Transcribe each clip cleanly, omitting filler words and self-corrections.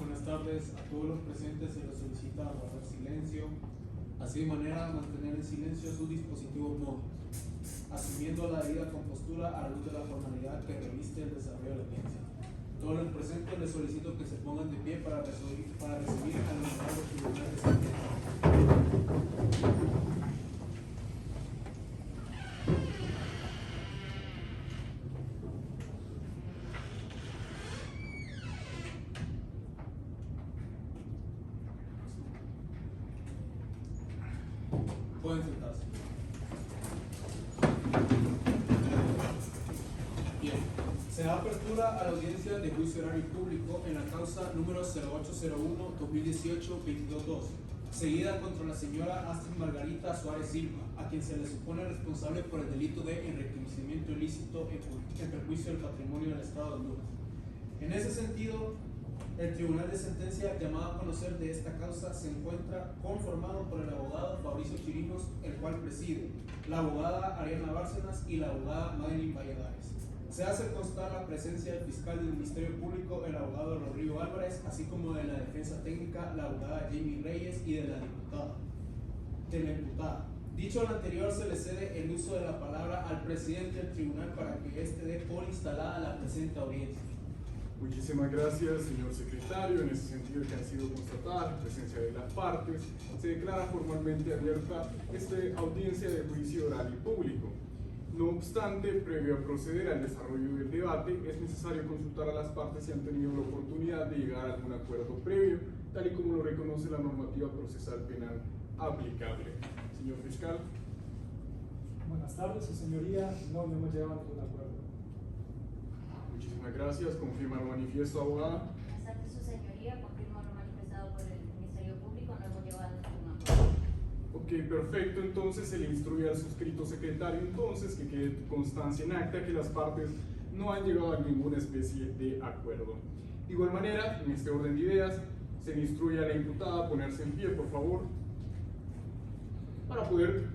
Buenas tardes a todos los presentes. Se les solicita guardar silencio, así de manera a mantener en silencio sus dispositivos móviles, asumiendo la debida compostura a la luz de la formalidad que reviste el desarrollo de la audiencia. Todos los presentes les solicito que se pongan de pie para recibir al honorable tribunal de sentencia. Pueden sentarse. Bien, se da apertura a la audiencia de juicio oral y público en la causa número 0801-2018-22-2, seguida contra la señora Astrid Margarita Suárez Silva, a quien se le supone responsable por el delito de enriquecimiento ilícito en perjuicio del patrimonio del Estado de Honduras. En ese sentido, el tribunal de sentencia llamado a conocer de esta causa se encuentra conformado por el abogado Fabricio Chirijos, el cual preside, la abogada Ariana Bárcenas y la abogada Madeline Valladares. Se hace constar la presencia del fiscal del Ministerio Público, el abogado Rodrigo Álvarez, así como de la defensa técnica, la abogada Jamie Reyes, y de la imputada. Dicho lo anterior, se le cede el uso de la palabra al presidente del tribunal para que éste dé por instalada la presente audiencia. Muchísimas gracias, señor secretario. En ese sentido que ha sido constatada la presencia de las partes, se declara formalmente abierta esta audiencia de juicio oral y público. No obstante, previo a proceder al desarrollo del debate, es necesario consultar a las partes si han tenido la oportunidad de llegar a algún acuerdo previo, tal y como lo reconoce la normativa procesal penal aplicable. Señor fiscal. Buenas tardes, su señoría. No hemos llegado a ningún acuerdo. Muchísimas gracias. Confirma el manifiesto, abogada. Buenas tardes, su señoría. Confirmo lo manifestado por el Ministerio Público. No hemos llegado a ningún acuerdo. Ok, perfecto. Entonces se le instruye al suscrito secretario entonces que quede constancia en acta que las partes no han llegado a ninguna especie de acuerdo. De igual manera, en este orden de ideas, se le instruye a la imputada a ponerse en pie, por favor, para poder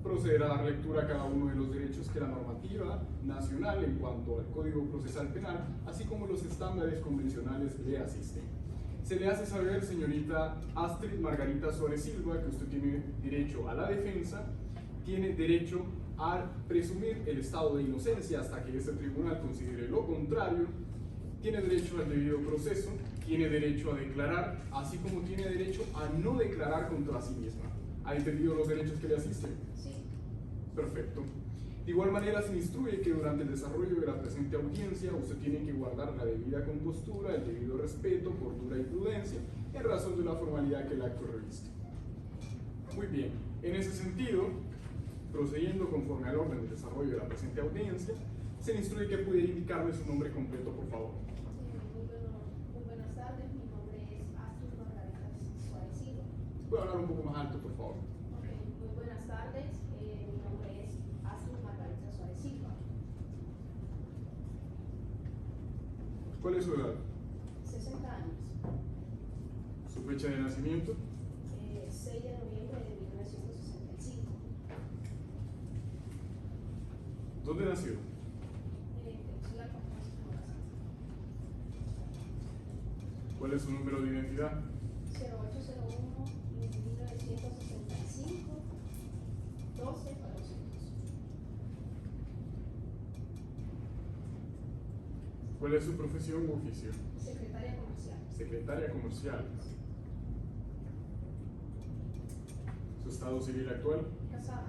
proceder a dar lectura a cada uno de los derechos que la normativa nacional en cuanto al Código Procesal Penal, así como los estándares convencionales le asisten. Se le hace saber, señorita Astrid Margarita Suárez Silva, que usted tiene derecho a la defensa, tiene derecho a presumir el estado de inocencia hasta que este tribunal considere lo contrario, tiene derecho al debido proceso, tiene derecho a declarar, así como tiene derecho a no declarar contra sí misma. ¿Ha entendido los derechos que le asisten? Sí. Perfecto. De igual manera se instruye que durante el desarrollo de la presente audiencia usted tiene que guardar la debida compostura, el debido respeto, cordura y prudencia en razón de la formalidad que el acto reviste. Muy bien, en ese sentido, procediendo conforme al orden del desarrollo de la presente audiencia, se le instruye que pudiera indicarme su nombre completo, por favor. Muy buenas tardes, mi nombre es Astrid Margarita Suárez Silva. ¿Puede hablar un poco más alto, por favor? Muy buenas tardes, mi nombre es Astrid Margarita Suárez Silva. ¿Cuál es su edad? 60 años, ¿Su fecha de nacimiento? 6 de noviembre de 1965. ¿Dónde nació? Ciudad Campos. ¿Cuál es su número de identidad? 0801 1965 12 para los hijos. ¿Cuál es su profesión u oficio? Secretaria comercial. Secretaria comercial. ¿Su estado civil actual? Casada.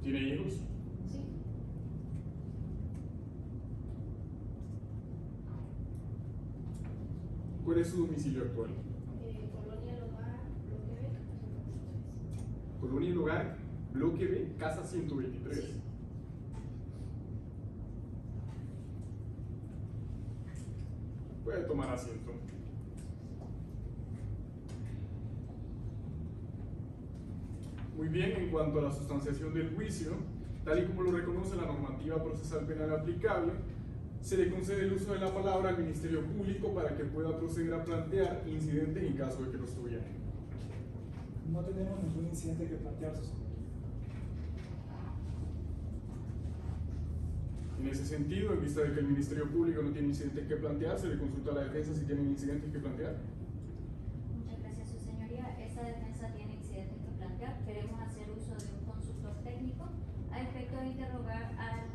¿Tiene hijos? Sí. ¿Cuál es su domicilio actual? Colonia Logar, Bloque B, Colonia y Hogar, Bloque B, Casa 123. Sí. Puede tomar asiento. Muy bien, en cuanto a la sustanciación del juicio, tal y como lo reconoce la normativa procesal penal aplicable, se le concede el uso de la palabra al Ministerio Público para que pueda proceder a plantear incidentes en caso de que los tuviera. No tenemos ningún incidente que plantear, su señoría. En En ese sentido, en vista de que el Ministerio Público no tiene incidentes que plantear, se le consulta a la defensa si tienen incidentes que plantear. Muchas gracias, su señoría. Esta defensa tiene incidentes que plantear. Queremos hacer uso de un consultor técnico a efecto de interrogar al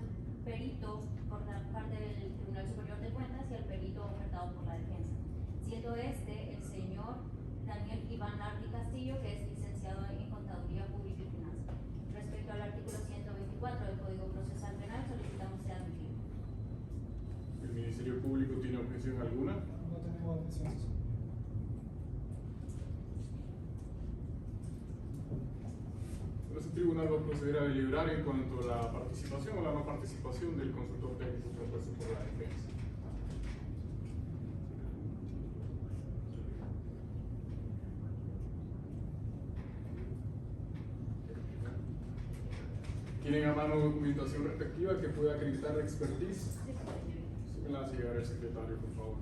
perito por la parte del Tribunal Superior de Cuentas y al perito ofertado por la defensa, siendo este el señor Daniel Iván Lardi Castillo, que es licenciado en Contaduría Pública y Finanzas. Respecto al artículo 124 del Código Procesal Penal, solicitamos sea admitido. ¿El Ministerio Público tiene objeción alguna? No tenemos objeción, su señoría. Este tribunal va a proceder a deliberar en cuanto a la participación o la no participación del consultor técnico propuesto por la defensa. ¿Tienen a mano documentación respectiva que pueda acreditar la expertise? Sí, su señoría. Se me la hace llegar el secretario, por favor.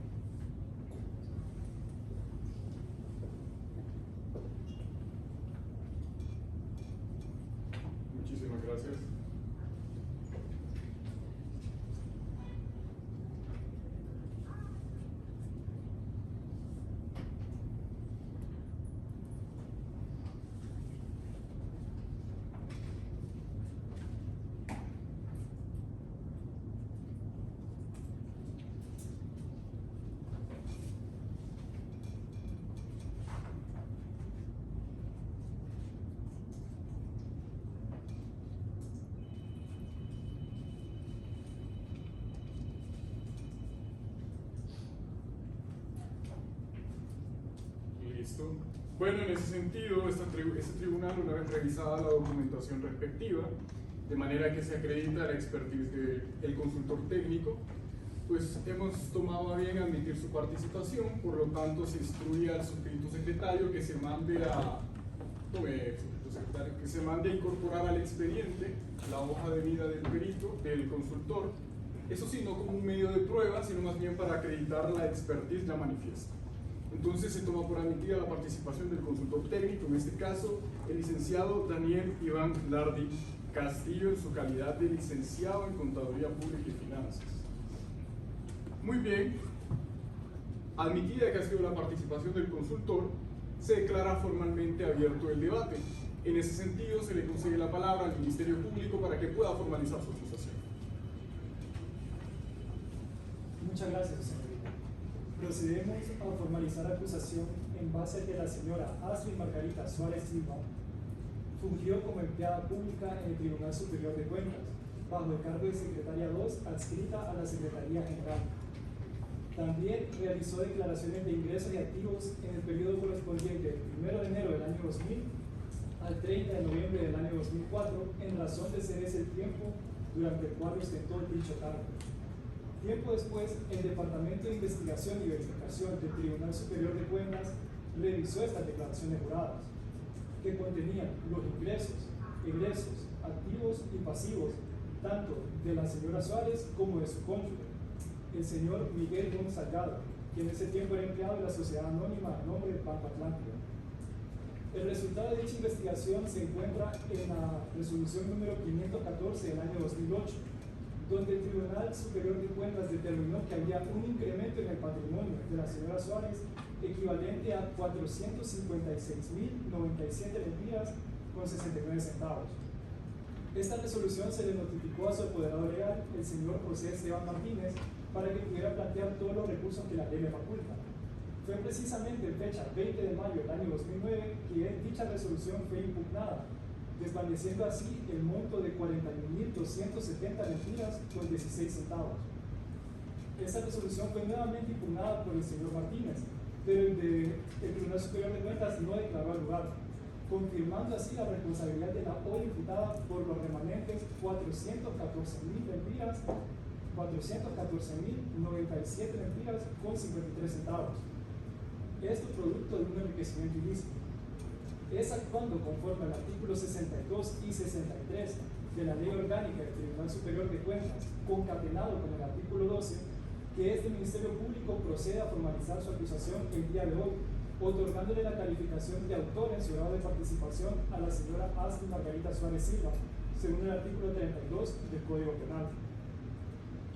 Muchísimas gracias. Listo. Bueno, en ese sentido, este tribunal, una vez revisada la documentación respectiva, de manera que se acredita la expertise del consultor técnico, pues hemos tomado a bien admitir su participación, por lo tanto se instruye al suscrito secretario que se mande a incorporar al expediente la hoja de vida del perito, del consultor, eso sí, no como un medio de prueba, sino más bien para acreditar la expertise ya manifiesta. Entonces se toma por admitida la participación del consultor técnico, en este caso el licenciado Daniel Iván Lardi Castillo, en su calidad de licenciado en Contaduría Pública y Finanzas. Muy bien, admitida que ha sido la participación del consultor, se declara formalmente abierto el debate. En ese sentido, se le concede la palabra al Ministerio Público para que pueda formalizar su acusación. Muchas gracias, su señoría. Procedemos a formalizar acusación en base a que la señora Astrid Margarita Suárez Silva fungió como empleada pública en el Tribunal Superior de Cuentas, bajo el cargo de Secretaria 2, adscrita a la Secretaría General. También realizó declaraciones de ingresos y activos en el periodo correspondiente del 1 de enero del año 2000 al 30 de noviembre del año 2004, en razón de ser ese el tiempo durante el cual ostentó dicho cargo. Tiempo después, el Departamento de Investigación y Verificación del Tribunal Superior de Cuentas revisó estas declaraciones juradas, que contenían los ingresos, egresos, activos y pasivos, tanto de la señora Suárez como de su cónyuge, el señor Miguel Gómez Salgado, quien en ese tiempo era empleado de la sociedad anónima a nombre de Banco Atlántico. El resultado de dicha investigación se encuentra en la resolución número 514 del año 2008, donde el Tribunal Superior de Cuentas determinó que había un incremento en el patrimonio de la señora Suárez equivalente a 456.097 lempiras con 69 centavos. Esta resolución se le notificó a su apoderado legal, el señor José Esteban Martínez, para que pudiera plantear todos los recursos que la ley le faculta. Fue precisamente en fecha 20 de mayo del año 2009 que dicha resolución fue impugnada, desvaneciendo así el monto de 41.270 lempiras con 16 centavos. Esta resolución fue nuevamente impugnada por el señor Martínez, pero el Tribunal Superior de Cuentas no declaró al lugar, confirmando así la responsabilidad de la hoy imputada por los remanentes 414.000 lempiras, 414.097 lempiras con 53 centavos. Esto producto de un enriquecimiento ilícito. Es actuando conforme al artículo 62 y 63 de la Ley Orgánica del Tribunal Superior de Cuentas, concatenado con el artículo 12, que este Ministerio Público procede a formalizar su acusación el día de hoy, otorgándole la calificación de autor en su grado de participación a la señora Astrid Margarita Suárez Silva, según el artículo 32 del Código Penal.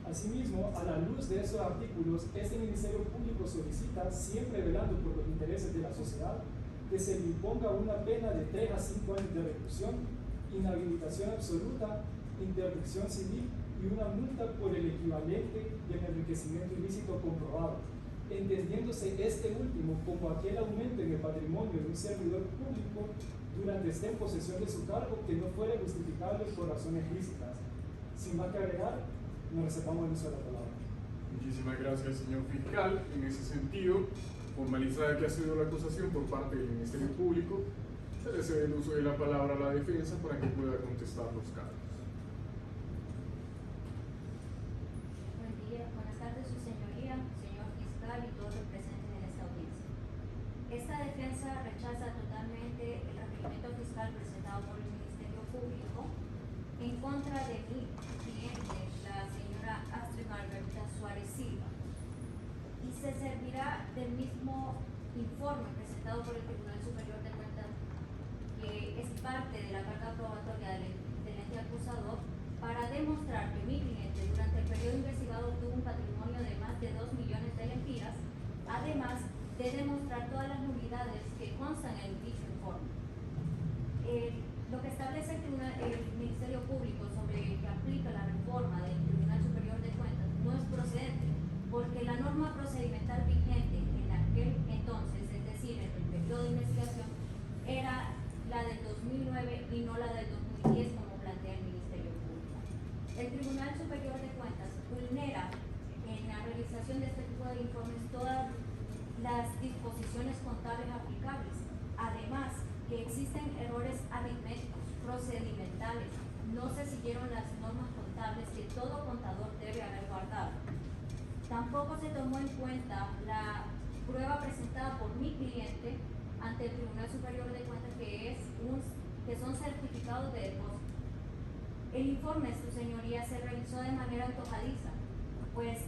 Asimismo, a la luz de esos artículos, este Ministerio Público solicita, siempre velando por los intereses de la sociedad, que se le imponga una pena de 3 a 5 años de reclusión, inhabilitación absoluta, interdicción civil y una multa por el equivalente del enriquecimiento ilícito comprobado, entendiéndose este último como aquel aumento en el patrimonio de un servidor público durante esté en posesión de su cargo que no fuera justificable por razones lícitas. Sin más que agregar, nos reservamos el uso de la palabra. Muchísimas gracias, señor fiscal. En ese sentido, formalizada que ha sido la acusación por parte del Ministerio Público, se le cede el uso de la palabra a la defensa para que pueda contestar los cargos. Buen día, buenas tardes, su señoría, señor fiscal y todos los presentes en esta audiencia. Esta defensa rechaza totalmente el requerimiento fiscal presentado por el Ministerio Público en contra de mi cliente, la señora Astrid Margarita Suárez Silva, y se servirá del mismo informe presentado por el Tribunal Superior de Cuentas, que es parte de la carga probatoria del ente acusador, para demostrar que mi cliente durante el periodo investigado tuvo un patrimonio de más de 2 millones de lempiras, además de demostrar todas las nulidades que constan en dicho informe. Lo que establece el Ministerio Público sobre que aplica la reforma del Tribunal Superior de Cuentas no es procedente, porque la norma procedimental vigente en aquel entonces, es decir, en el periodo de investigación, era la del 2009 y no la del 2010 como plantea el Ministerio Público. El Tribunal Superior de Cuentas vulnera en la realización de este tipo de informes todas las disposiciones contables aplicables, además que existen errores aritméticos, procedimentales, no se siguieron las normas contables que todo contador debe haber guardado. Tampoco se tomó en cuenta la prueba presentada por mi cliente ante el Tribunal Superior de Cuentas, que son certificados de depósito. El informe, su señoría, se realizó de manera antojadiza, pues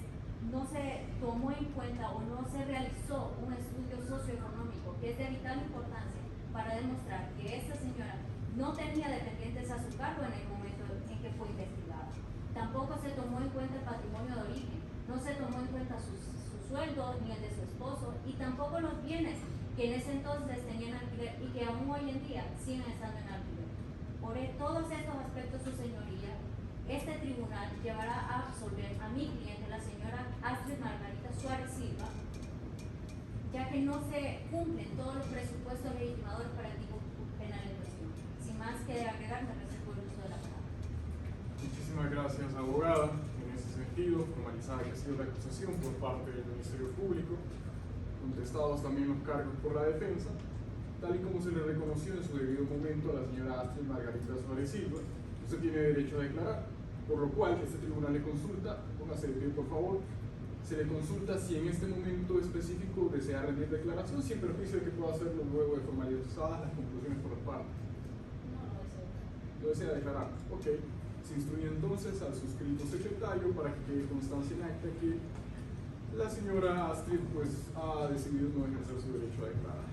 no se tomó en cuenta o no se realizó un estudio socioeconómico que es de vital importancia para demostrar que esta señora no tenía dependientes a su cargo en el momento en que fue investigada. Tampoco se tomó en cuenta el patrimonio de origen, no se tomó en cuenta su sueldo ni el de su esposo, y tampoco los bienes que en ese entonces tenían alquiler y que aún hoy en día siguen estando en alquiler. Por todos estos aspectos, su señoría, este tribunal llevará a absolver a mi cliente, la señora Astrid Margarita Suárez Silva, ya que no se cumplen todos los presupuestos legitimadores para el tipo penal en cuestión. Sin más que agregar, me reservo el uso de la palabra. Muchísimas gracias, abogada. En ese sentido, formalizada que ha sido la acusación por parte del Ministerio Público, contestados también los cargos por la defensa, tal y como se le reconoció en su debido momento a la señora Astrid Margarita Suárez Silva, usted tiene derecho a declarar, por lo cual este tribunal le consulta, póngase de pie por favor, se le consulta si en este momento específico desea rendir declaración, sin perjuicio de que pueda hacerlo luego de formalizadas las conclusiones por las partes. No, ¿Lo desea declarar? Ok. Se instruye entonces al suscrito secretario para que quede constancia en acta que la señora Astrid pues ha decidido no ejercer su derecho a declarar.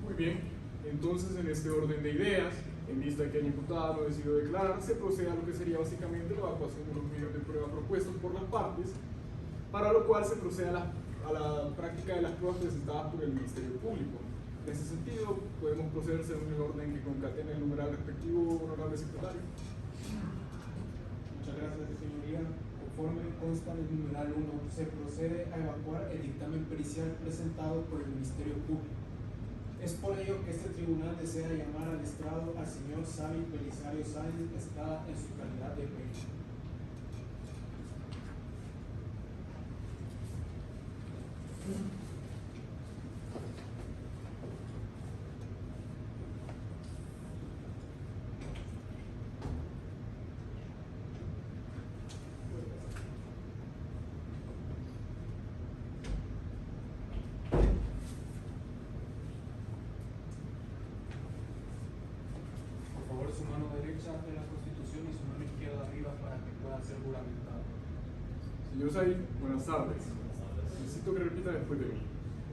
Muy bien, entonces en este orden de ideas, en vista de que el imputado no decidió declarar, se procede a lo que sería básicamente la evacuación de los medios de prueba propuestos por las partes, para lo cual se procede a la práctica de las pruebas presentadas por el Ministerio Público. En ese sentido, podemos proceder según el orden que concatena el numeral respectivo, honorable secretario. Muchas gracias, señoría. Conforme consta en el numeral 1, se procede a evacuar el dictamen pericial presentado por el Ministerio Público. Es por ello que este tribunal desea llamar al estrado al señor Xavi Belisario Sáenz Estrada en su calidad de perito. Su mano derecha en la Constitución y su mano izquierda arriba para que pueda ser juramentado. Señor Said, buenas tardes. Necesito que repita después de mí.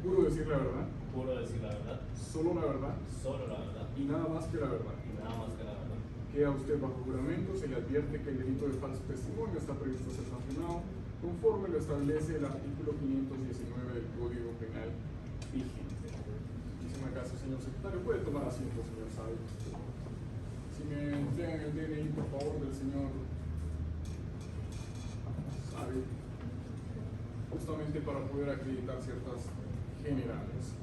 ¿Juro decir la verdad? Juro decir la verdad. solo la verdad solo la verdad y nada más que la verdad. y nada más que la verdad. Queda usted bajo juramento, se le advierte que el delito de falso testimonio está previsto ser sancionado conforme lo establece el artículo 519 del Código Penal vigente. Muchísimas gracias, señor secretario. Puede tomar asiento, señor Sabe. Si me entregan el DNI, por favor, del señor Sabe, justamente para poder acreditar ciertas generales.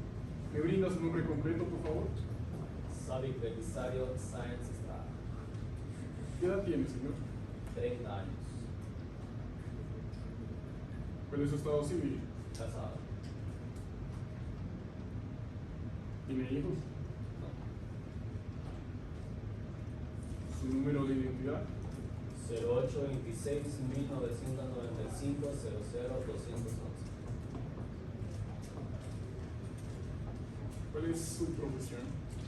¿Me brinda su nombre completo, por favor? Sabic Belisario Sáenz Estrada, ¿Qué edad tiene, señor? 30 años, ¿Cuál es su estado civil? casado. ¿Tiene hijos? No. ¿Su número de identidad? 0826 1995 00211. ¿Cuál es su profesión?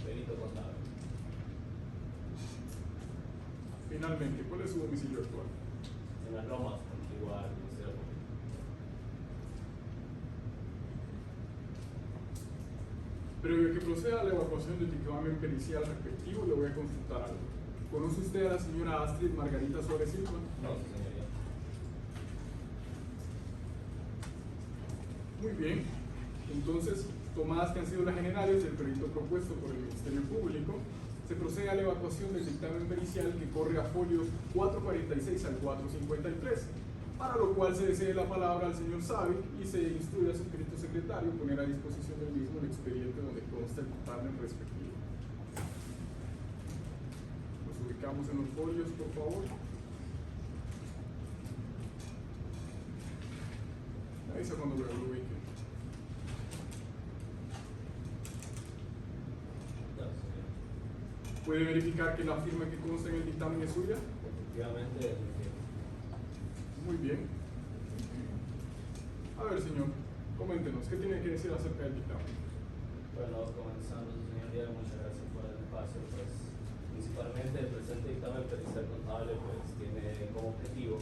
Perito contable. Finalmente, ¿cuál es su domicilio actual? En las Lomas, contigua al Ministerio Público. Previo a que proceda a la evacuación del dictamen pericial respectivo, le voy a consultar algo. ¿Conoce usted a la señora Astrid Margarita Suárez Silva? No, sí, señoría. Muy bien. Entonces, tomadas que han sido las generales del perito propuesto por el Ministerio Público, se procede a la evacuación del dictamen pericial que corre a folios 446 al 453, para lo cual se cede la palabra al señor Savic y se instruye a su querido secretario poner a disposición del mismo el expediente donde consta el dictamen respectivo. Nos ubicamos en los folios, por favor. Ahí es cuando lo ubique. No, señoría. ¿Puede verificar que la firma que consta en el dictamen es suya? Efectivamente, es mi firma. Muy bien. A ver, señor, coméntenos, ¿qué tiene que decir acerca del dictamen? Bueno, comenzando, su señoría, muchas gracias por el espacio. Pues, principalmente el presente dictamen pericial contable pues, tiene como objetivo,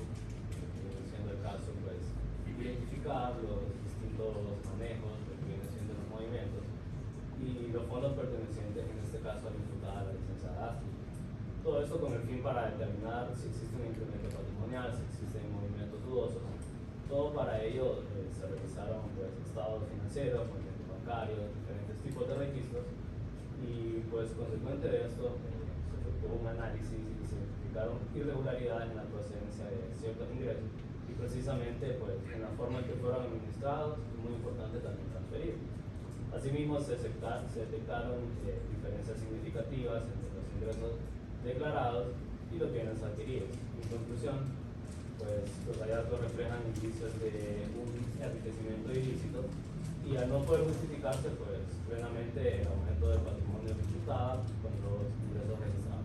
siendo el caso, pues, identificar los distintos manejos, lo que vienen siendo los movimientos y los fondos pertenecientes, en este caso, a la imputada, la licenciada Astrid. Todo esto con el fin para determinar si existe un incremento patrimonial, si existen movimientos dudosos. Todo para ello se revisaron pues, estados financieros, movimientos bancarios, diferentes tipos de registros y pues consecuente de esto se efectuó un análisis y se identificaron irregularidades en la procedencia de ciertos ingresos y precisamente pues, en la forma en que fueron administrados es muy importante también transferir. Asimismo se detectaron diferencias significativas entre los ingresos declarados y los bienes adquiridos. En conclusión, pues los hallazgos reflejan indicios de un enriquecimiento ilícito y al no poder justificarse pues plenamente el aumento del patrimonio imputado con los ingresos registrados.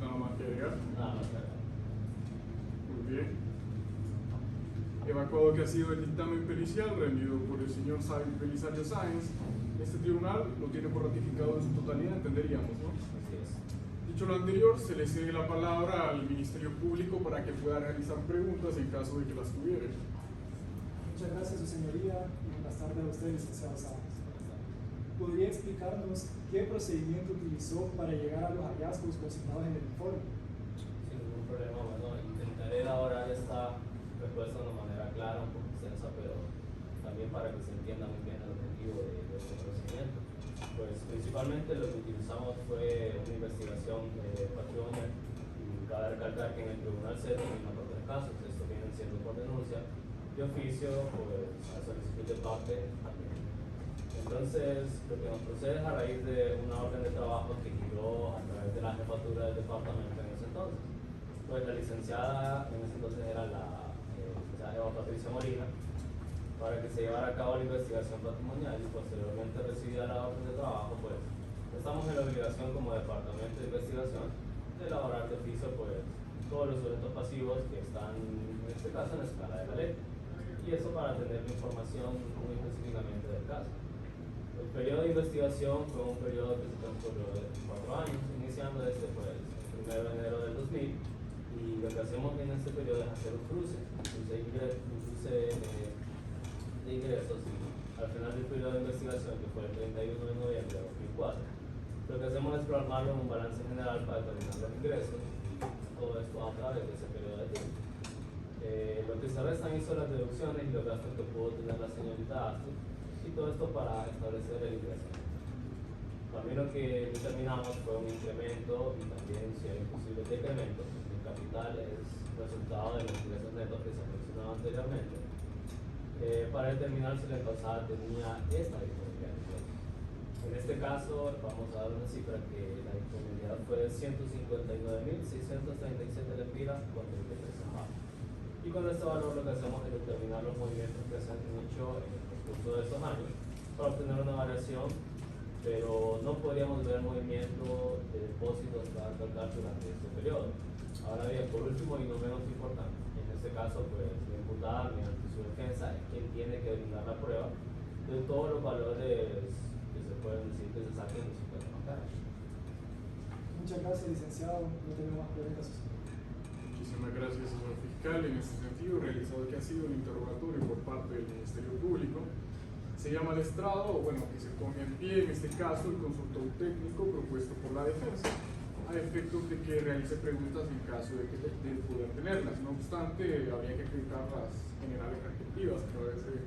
Nada más que agregar. Nada más que agregar. Muy bien. Evacuado que ha sido el dictamen pericial rendido por el señor Savic Belisario Sáenz, este tribunal lo tiene por ratificado en su totalidad, entenderíamos, ¿no? Así es. Dicho lo anterior, se le cede la palabra al Ministerio Público para que pueda realizar preguntas en caso de que las tuviera. Muchas gracias, su señoría, y buenas tardes a usted, licenciado Sáenz. ¿Podría explicarnos qué procedimiento utilizó para llegar a los hallazgos consignados en el informe? Sin ningún problema, bueno, intentaré elaborar esta respuesta de una manera clara, un poco extensa, pero también para que se entienda muy bien el objetivo de este procedimiento. Pues principalmente lo que utilizamos fue una investigación patrimonial y cabe recalcar que en el tribunal se determina por tres casos, esto viene siendo por denuncia, de oficio, pues a solicitud de parte también. Entonces, lo que nos procede es a raíz de una orden de trabajo que giró a través de la jefatura del departamento en ese entonces. Pues la licenciada en ese entonces era la licenciada Eva Patricia Molina, para que se llevara a cabo la investigación patrimonial y posteriormente recibida la orden de trabajo, pues estamos en la obligación como departamento de investigación de elaborar de oficio pues todos los sujetos pasivos que están en este caso en la escala de la ley, y eso para tener la información muy específicamente del caso. El periodo de investigación fue un periodo que se transcurrió de 4 años, iniciando desde pues, el 1 de enero del 2000, y lo que hacemos en este periodo es hacer un cruce de ingresos y al final del periodo de investigación, que fue el 31 de noviembre de 2004, lo que hacemos es plasmarlo en un balance general para determinar los ingresos, todo esto a través de ese periodo de tiempo. Lo que se restan son las deducciones y los gastos que pudo tener la señorita Astrid, y todo esto para establecer el ingreso. También lo que determinamos fue un incremento y también si hay un posible decremento. El capital es resultado de los ingresos netos que se mencionaba anteriormente, para determinar si la pasada tenía esta disponibilidad. En este caso vamos a dar una cifra que la disponibilidad fue de 159.637 lempiras con 33 centavos. Y con este valor lo que hacemos es determinar los movimientos que se han hecho en el transcurso de estos años para obtener una variación, pero no podríamos ver movimiento de depósitos para calcular durante este periodo. Ahora bien, por último y no menos importante, en este caso pues la imputada mediante su defensa es quien tiene que brindar la prueba de todos los valores que se pueden decir que se saquen de su cuenta bancaria. Muchas gracias, licenciado. No tenemos más preguntas. Muchísimas gracias, señor fiscal. En este sentido, realizado que ha sido un interrogatorio por parte del Ministerio Público, se llama al estrado, o bueno, que se ponga en pie, en este caso, el consultor técnico propuesto por la defensa, a efectos de que realice preguntas en caso de poder tenerlas. No obstante, habría que acreditar las generales respectivas a través de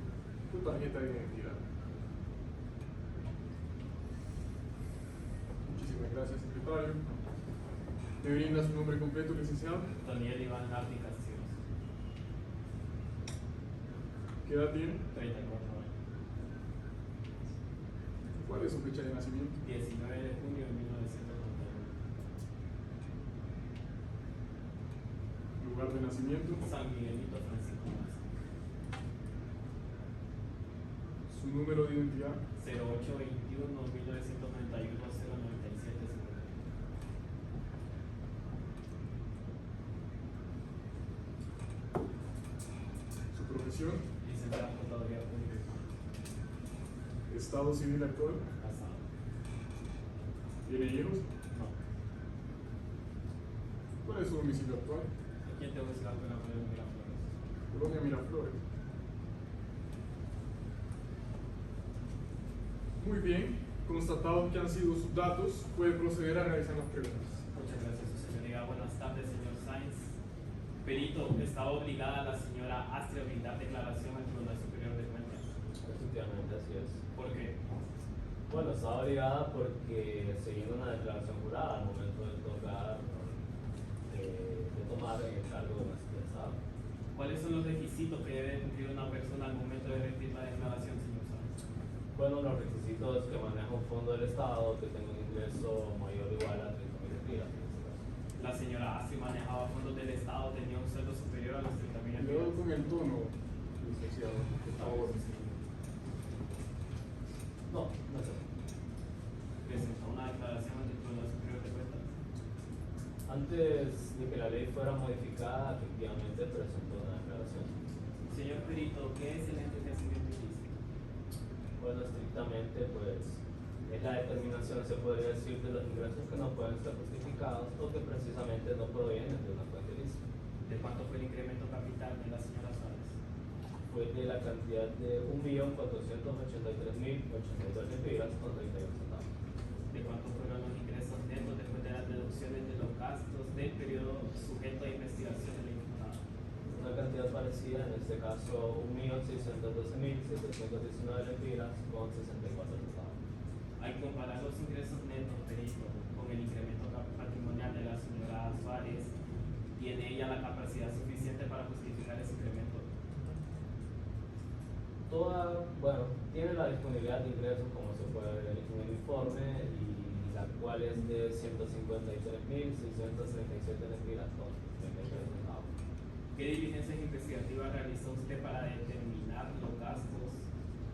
tu tarjeta de identidad. Muchísimas gracias, secretario. ¿Me brinda su nombre completo, licenciado? Daniel Iván Nardi Castillos. ¿Qué edad tiene? 34 años. ¿Cuál es su fecha de nacimiento? 19 de junio de 1991. ¿Lugar de nacimiento? San Miguelito Francisco Más. ¿Su número de identidad? 0821 1991 097 51. ¿Su profesión? Licenciado en Contaduría Pública. ¿Estado civil actual? Casado. ¿Tiene hijos? No. ¿Cuál es su domicilio actual? Aquí en Tegucigalpa, en la colonia Miraflores. Colonia Miraflores. Muy bien, constatado que han sido sus datos, puede proceder a realizar las preguntas. Muchas gracias, su señoría. Buenas tardes, señor Sainz. Perito, ¿estaba obligada la señora Astrid a brindar declaración al Tribunal Superior de Cuentas? Efectivamente, así es. ¿Por qué? Bueno, estaba obligada porque siguiendo una declaración jurada al momento de tocar, de tomar el cargo de maestría de Estado. ¿Cuáles son los requisitos que debe cumplir una persona al momento de rendir la declaración, señor Sainz? Bueno, los requisitos es que maneja un fondo del Estado que tenga un ingreso mayor o igual a 30.000 lempiras. La señora Astrid manejaba fondos del Estado, tenía un sueldo superior a los 30.000 Cuidado lempiras. con el tono, licenciado, por favor. No, no sé. Presentó una declaración ante el Tribunal Superior de Cuentas. Antes de que la ley fuera modificada, efectivamente presentó una declaración. Señor Perito, ¿qué es el enriquecimiento ilícito? Bueno, estrictamente, pues, es la determinación, se podría decir, de los ingresos que no pueden ser justificados o que precisamente no provienen de una fuente ilícita. ¿De cuánto fue el incremento capital de la señora Suárez? Fue de la cantidad de 1.483.082 lempiras con 31 centavos. ¿De cuánto fueron los ingresos netos después de las deducciones de los gastos del periodo sujeto a investigación de la imputada? Una cantidad parecida, en este caso 1.612.719 lempiras con 64 centavos. Al comparar los ingresos netos, Perito, con el incremento patrimonial de la señora Suárez, ¿tiene ella la capacidad suficiente para justificar ese incremento? Tiene la disponibilidad de ingresos como se puede ver en el informe y la cual es de 153.637 lempiras con 33 centavos. ¿Qué diligencias investigativas realizó usted para determinar los gastos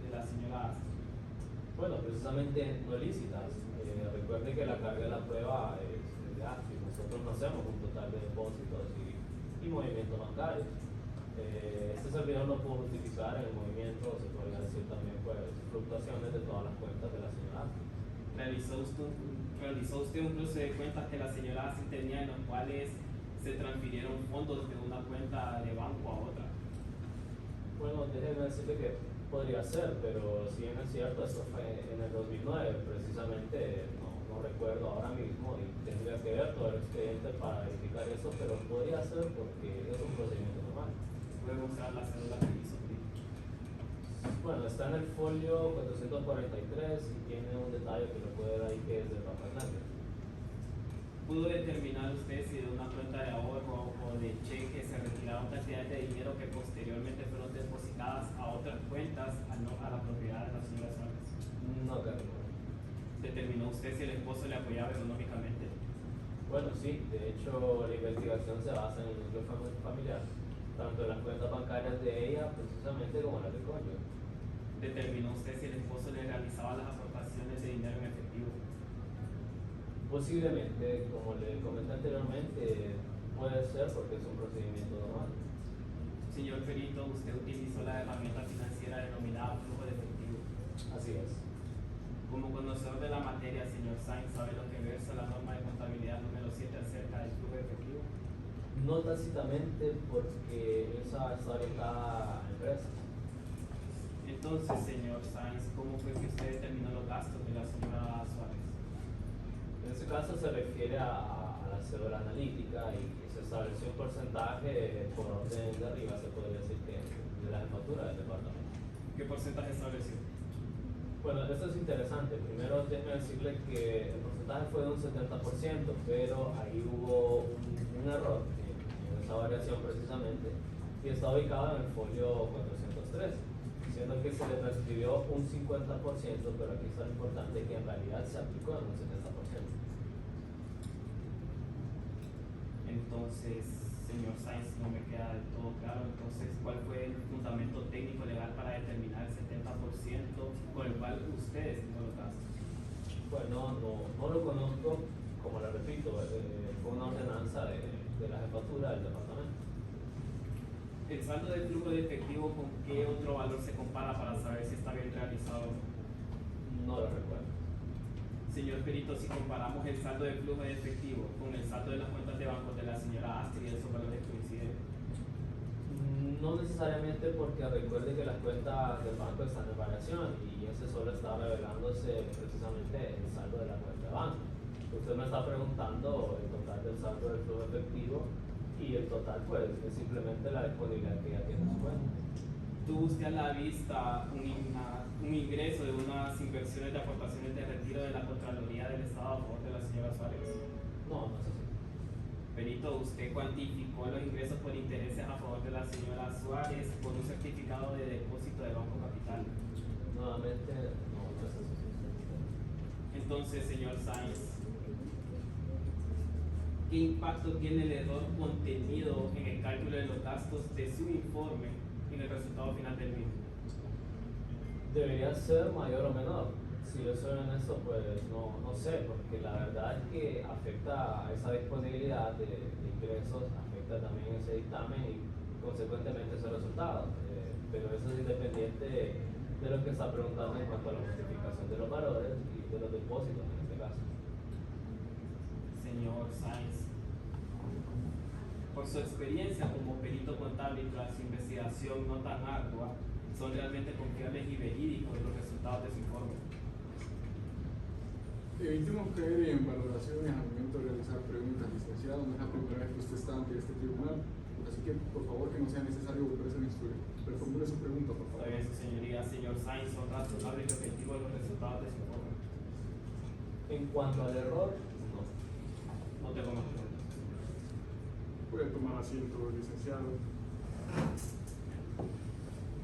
de la señora Astrid? Bueno, precisamente no lícitas. Recuerde que la carga de la prueba es de Astrid. Nosotros no hacemos un total de depósitos y movimientos bancarios. Este servidor no pudo justificar el movimiento, se podría decir también, pues, fluctuaciones de todas las cuentas de la señora Astrid. ¿Realizó usted un cruce de cuentas que la señora Astrid tenía en los cuales se transfirieron fondos de una cuenta de banco a otra? Bueno, déjeme decirle que Podría ser, pero si bien es cierto, esto fue en el 2009, precisamente, no recuerdo ahora mismo y tendría que ver todo el expediente para verificar eso, pero podría ser porque es un procedimiento normal. Puede mostrar la cédula que hizo. Bueno, está en el folio 443 y tiene un detalle que lo puede ver ahí que es de Papa Blanca. ¿Pudo determinar usted si de una cuenta de ahorro o de cheque se retiraron cantidades de dinero que posteriormente fueron depositadas a otras cuentas a la propiedad de la señora Suárez? No te recuerdo. ¿Determinó usted si el esposo le apoyaba económicamente? Bueno, sí, de hecho la investigación se basa en el núcleo familiar, tanto en las cuentas bancarias de ella precisamente como en las de cónyuge. ¿Determinó usted si el esposo le realizaba las aportaciones de dinero en efectivo? Posiblemente, como le comenté anteriormente, puede ser porque es un procedimiento normal. Señor perito, usted utilizó la herramienta financiera denominada flujo de efectivo. Así es. Como conocedor de la materia, señor Sainz, ¿sabe lo que versa la norma de contabilidad número 7 acerca del flujo de efectivo? No tácitamente porque esa está orientada a empresas. Entonces, señor Sainz, ¿cómo fue que usted determinó los gastos de la señora Suárez? En este caso se refiere a la cédula analítica y se estableció un porcentaje por orden de arriba, se podría decir que de la jefatura del departamento. ¿Qué porcentaje estableció? Bueno, esto es interesante. Primero déjeme decirle que el porcentaje fue de un 70%, pero ahí hubo un error en esa variación precisamente y está ubicado en el folio 403, siendo que se le transcribió un 50%, pero aquí está lo importante que en realidad se aplicó en un 70%. Entonces, señor Sainz, no me queda del todo claro. Entonces, ¿cuál fue el fundamento técnico legal para determinar el 70% con el cual usted estimó los gastos? Bueno, no lo conozco, como le repito, fue una ordenanza de la jefatura del departamento. El saldo de flujo de efectivo, ¿con qué otro valor se compara para saber si está bien realizado o no? No lo recuerdo. Señor perito, si comparamos el saldo de flujo de efectivo con el saldo de las cuentas de banco de la señora Astrid, ¿esos valores coinciden? No necesariamente, porque recuerde que las cuentas del banco están en variación y ese solo está revelándose precisamente el saldo de la cuenta de banco. Usted me está preguntando el total del saldo del flujo efectivo y el total pues es simplemente la disponibilidad que ella tiene en su cuenta. ¿Tuvo usted a la vista un ingreso de unas inversiones de aportaciones de retiro de la Contraloría del Estado a favor de la señora Suárez? No, no es así. Perito, ¿usted cuantificó los ingresos por intereses a favor de la señora Suárez por un certificado de depósito de Banco Capital? Nuevamente, no es así. Entonces, señor Sainz, ¿qué impacto tiene el error contenido en el cálculo de los gastos de su informe en el resultado final del mismo? Debería ser mayor o menor. Si yo soy honesto, pues no sé, porque la verdad es que afecta a esa disponibilidad de ingresos, afecta también ese dictamen y consecuentemente ese resultado. Pero eso es independiente de lo que está preguntando en cuanto a la justificación de los valores y de los depósitos en este caso. Señor Sainz, por su experiencia como perito contable y tras su investigación no tan ardua, ¿son realmente confiables y verídicos los resultados de su informe? Evitemos caer en valoraciones al momento de realizar preguntas, licenciado. No es la primera vez que usted está ante este tribunal, así que por favor que no sea necesario volverse a instruir. Pero formule su pregunta, por favor. Está bien, su señoría. Señor Sainz, ¿son razonables y objetivos los resultados de su informe? En cuanto al error, no. No tengo más preguntas. Puede tomar asiento, licenciado.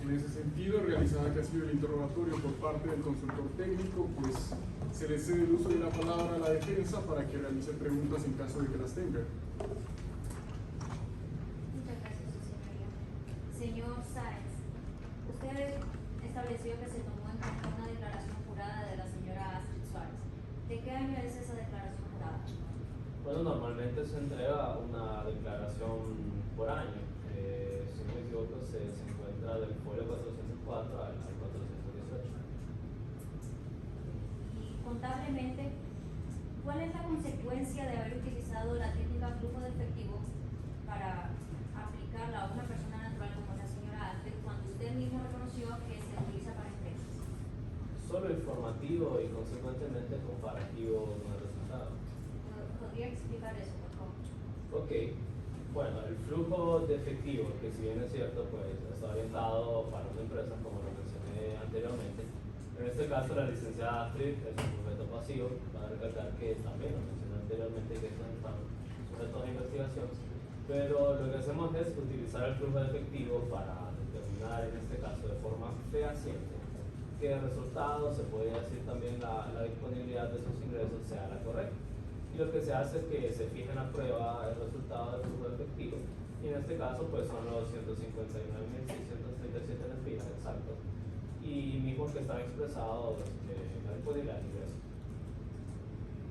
En ese sentido, realizada que ha sido el interrogatorio por parte del consultor técnico, pues se le cede el uso de la palabra a la defensa para que realice preguntas en caso de que las tenga. Muchas gracias, su señoría. Señor Sáenz, usted estableció que se tomó en cuenta una declaración jurada de la señora Astrid Suárez. ¿De qué año es esa declaración jurada? Bueno, normalmente se entrega una declaración por año. Si no me equivoco, se encuentra del folio 404 al 418. Y contablemente, ¿cuál es la consecuencia de haber utilizado la técnica flujo de efectivo para aplicarla a una persona natural como la señora Astrid cuando usted mismo reconoció que se utiliza solo informativo y consecuentemente comparativo con el resultado. ¿Podría explicar eso, por favor? Ok, bueno, el flujo de efectivo, que si bien es cierto, pues está orientado para una empresa, como lo mencioné anteriormente. En este caso, la licenciada Astrid es un sujeto pasivo, para recalcar que también lo mencioné anteriormente, que estos están sujetos a investigación, pero lo que hacemos es utilizar el flujo de efectivo para determinar, en este caso de forma fehaciente, que el resultado, se puede decir también la disponibilidad de sus ingresos, sea la correcta. Y lo que se hace es que se fije en la prueba el resultado del flujo efectivo, y en este caso pues son los 159.637 lempiras exactos, y mismo que están expresados en la disponibilidad de ingresos.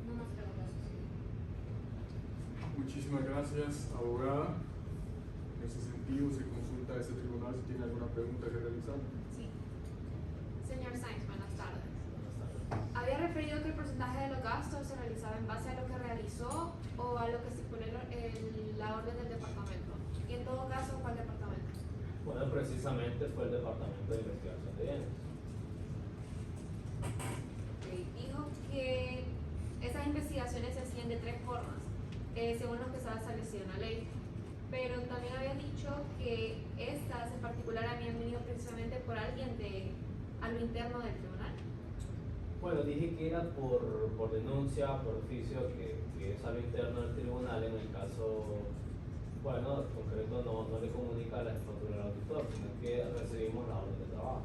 No más preguntas, señor. Muchísimas gracias, abogada. En ese sentido, se consulta a ese tribunal si tiene alguna pregunta que realizar. Sí. Señor Sainz, buenas tardes. Buenas tardes. Había referido que el porcentaje de los gastos se realizaba en base a lo que realizó o a lo que estipuló la orden del departamento. Y en todo caso, ¿cuál departamento? Bueno, precisamente fue el Departamento de Investigación de Bienes. Dijo que esas investigaciones se hacían de 3 formas, según lo que estaba establecido en la ley. Pero también había dicho que estas en particular habían venido precisamente por alguien a lo interno del tribunal. Bueno, dije que era por denuncia, por oficio, que es algo interno del tribunal. En el caso, bueno, en concreto no le comunica a la jefatura del auditor, sino que recibimos la orden de trabajo.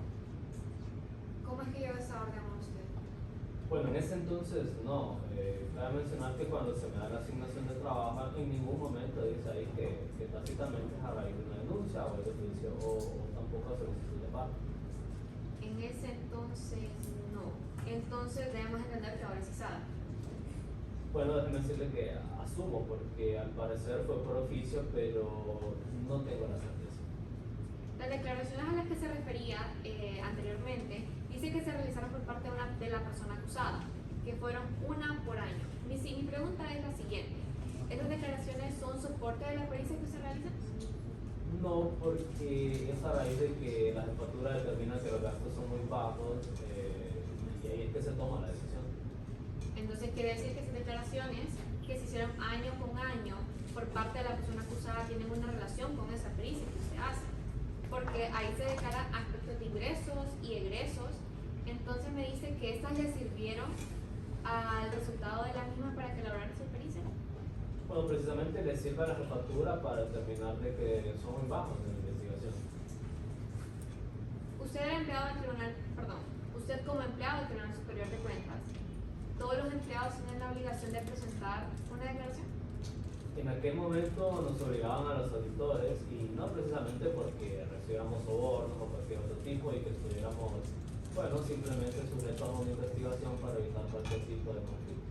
¿Cómo es que lleva esa orden a usted? Bueno, en ese entonces no. Cabe mencionar que cuando se me da la asignación de trabajo, en ningún momento dice ahí que tácitamente es a raíz de una denuncia o de oficio o tampoco a solicitud de pago. En ese entonces no. Entonces debemos entender que ahora sí sabe. Bueno, déjeme decirle que asumo, porque al parecer fue por oficio, pero no tengo la certeza. Las declaraciones a las que se refería anteriormente dice que se realizaron por parte de la persona acusada, que fueron una por año. Mi pregunta es la siguiente: ¿esas declaraciones son soporte de la pericia que se realizan? No, porque es a raíz de que la jefatura determina que los gastos son muy bajos y ahí es que se toma la decisión. Entonces quiere decir que esas declaraciones que se hicieron año con año por parte de la persona acusada tienen una relación con esa pericia que se hace, porque ahí se declaran aspectos de ingresos y egresos. Entonces me dice que estas le sirvieron al resultado de la misma para que elaboraran su pericia. Bueno, precisamente le sirve a la jefatura para determinar de que son muy bajos en la investigación. Usted era empleado del tribunal, perdón, usted como empleado del Tribunal Superior de Cuentas, ¿todos los empleados tienen la obligación de presentar una declaración? En aquel momento nos obligaban a los auditores, y no precisamente porque recibiéramos sobornos o cualquier otro tipo y que estuviéramos, bueno, simplemente sujetos a una investigación para evitar cualquier tipo de conflicto.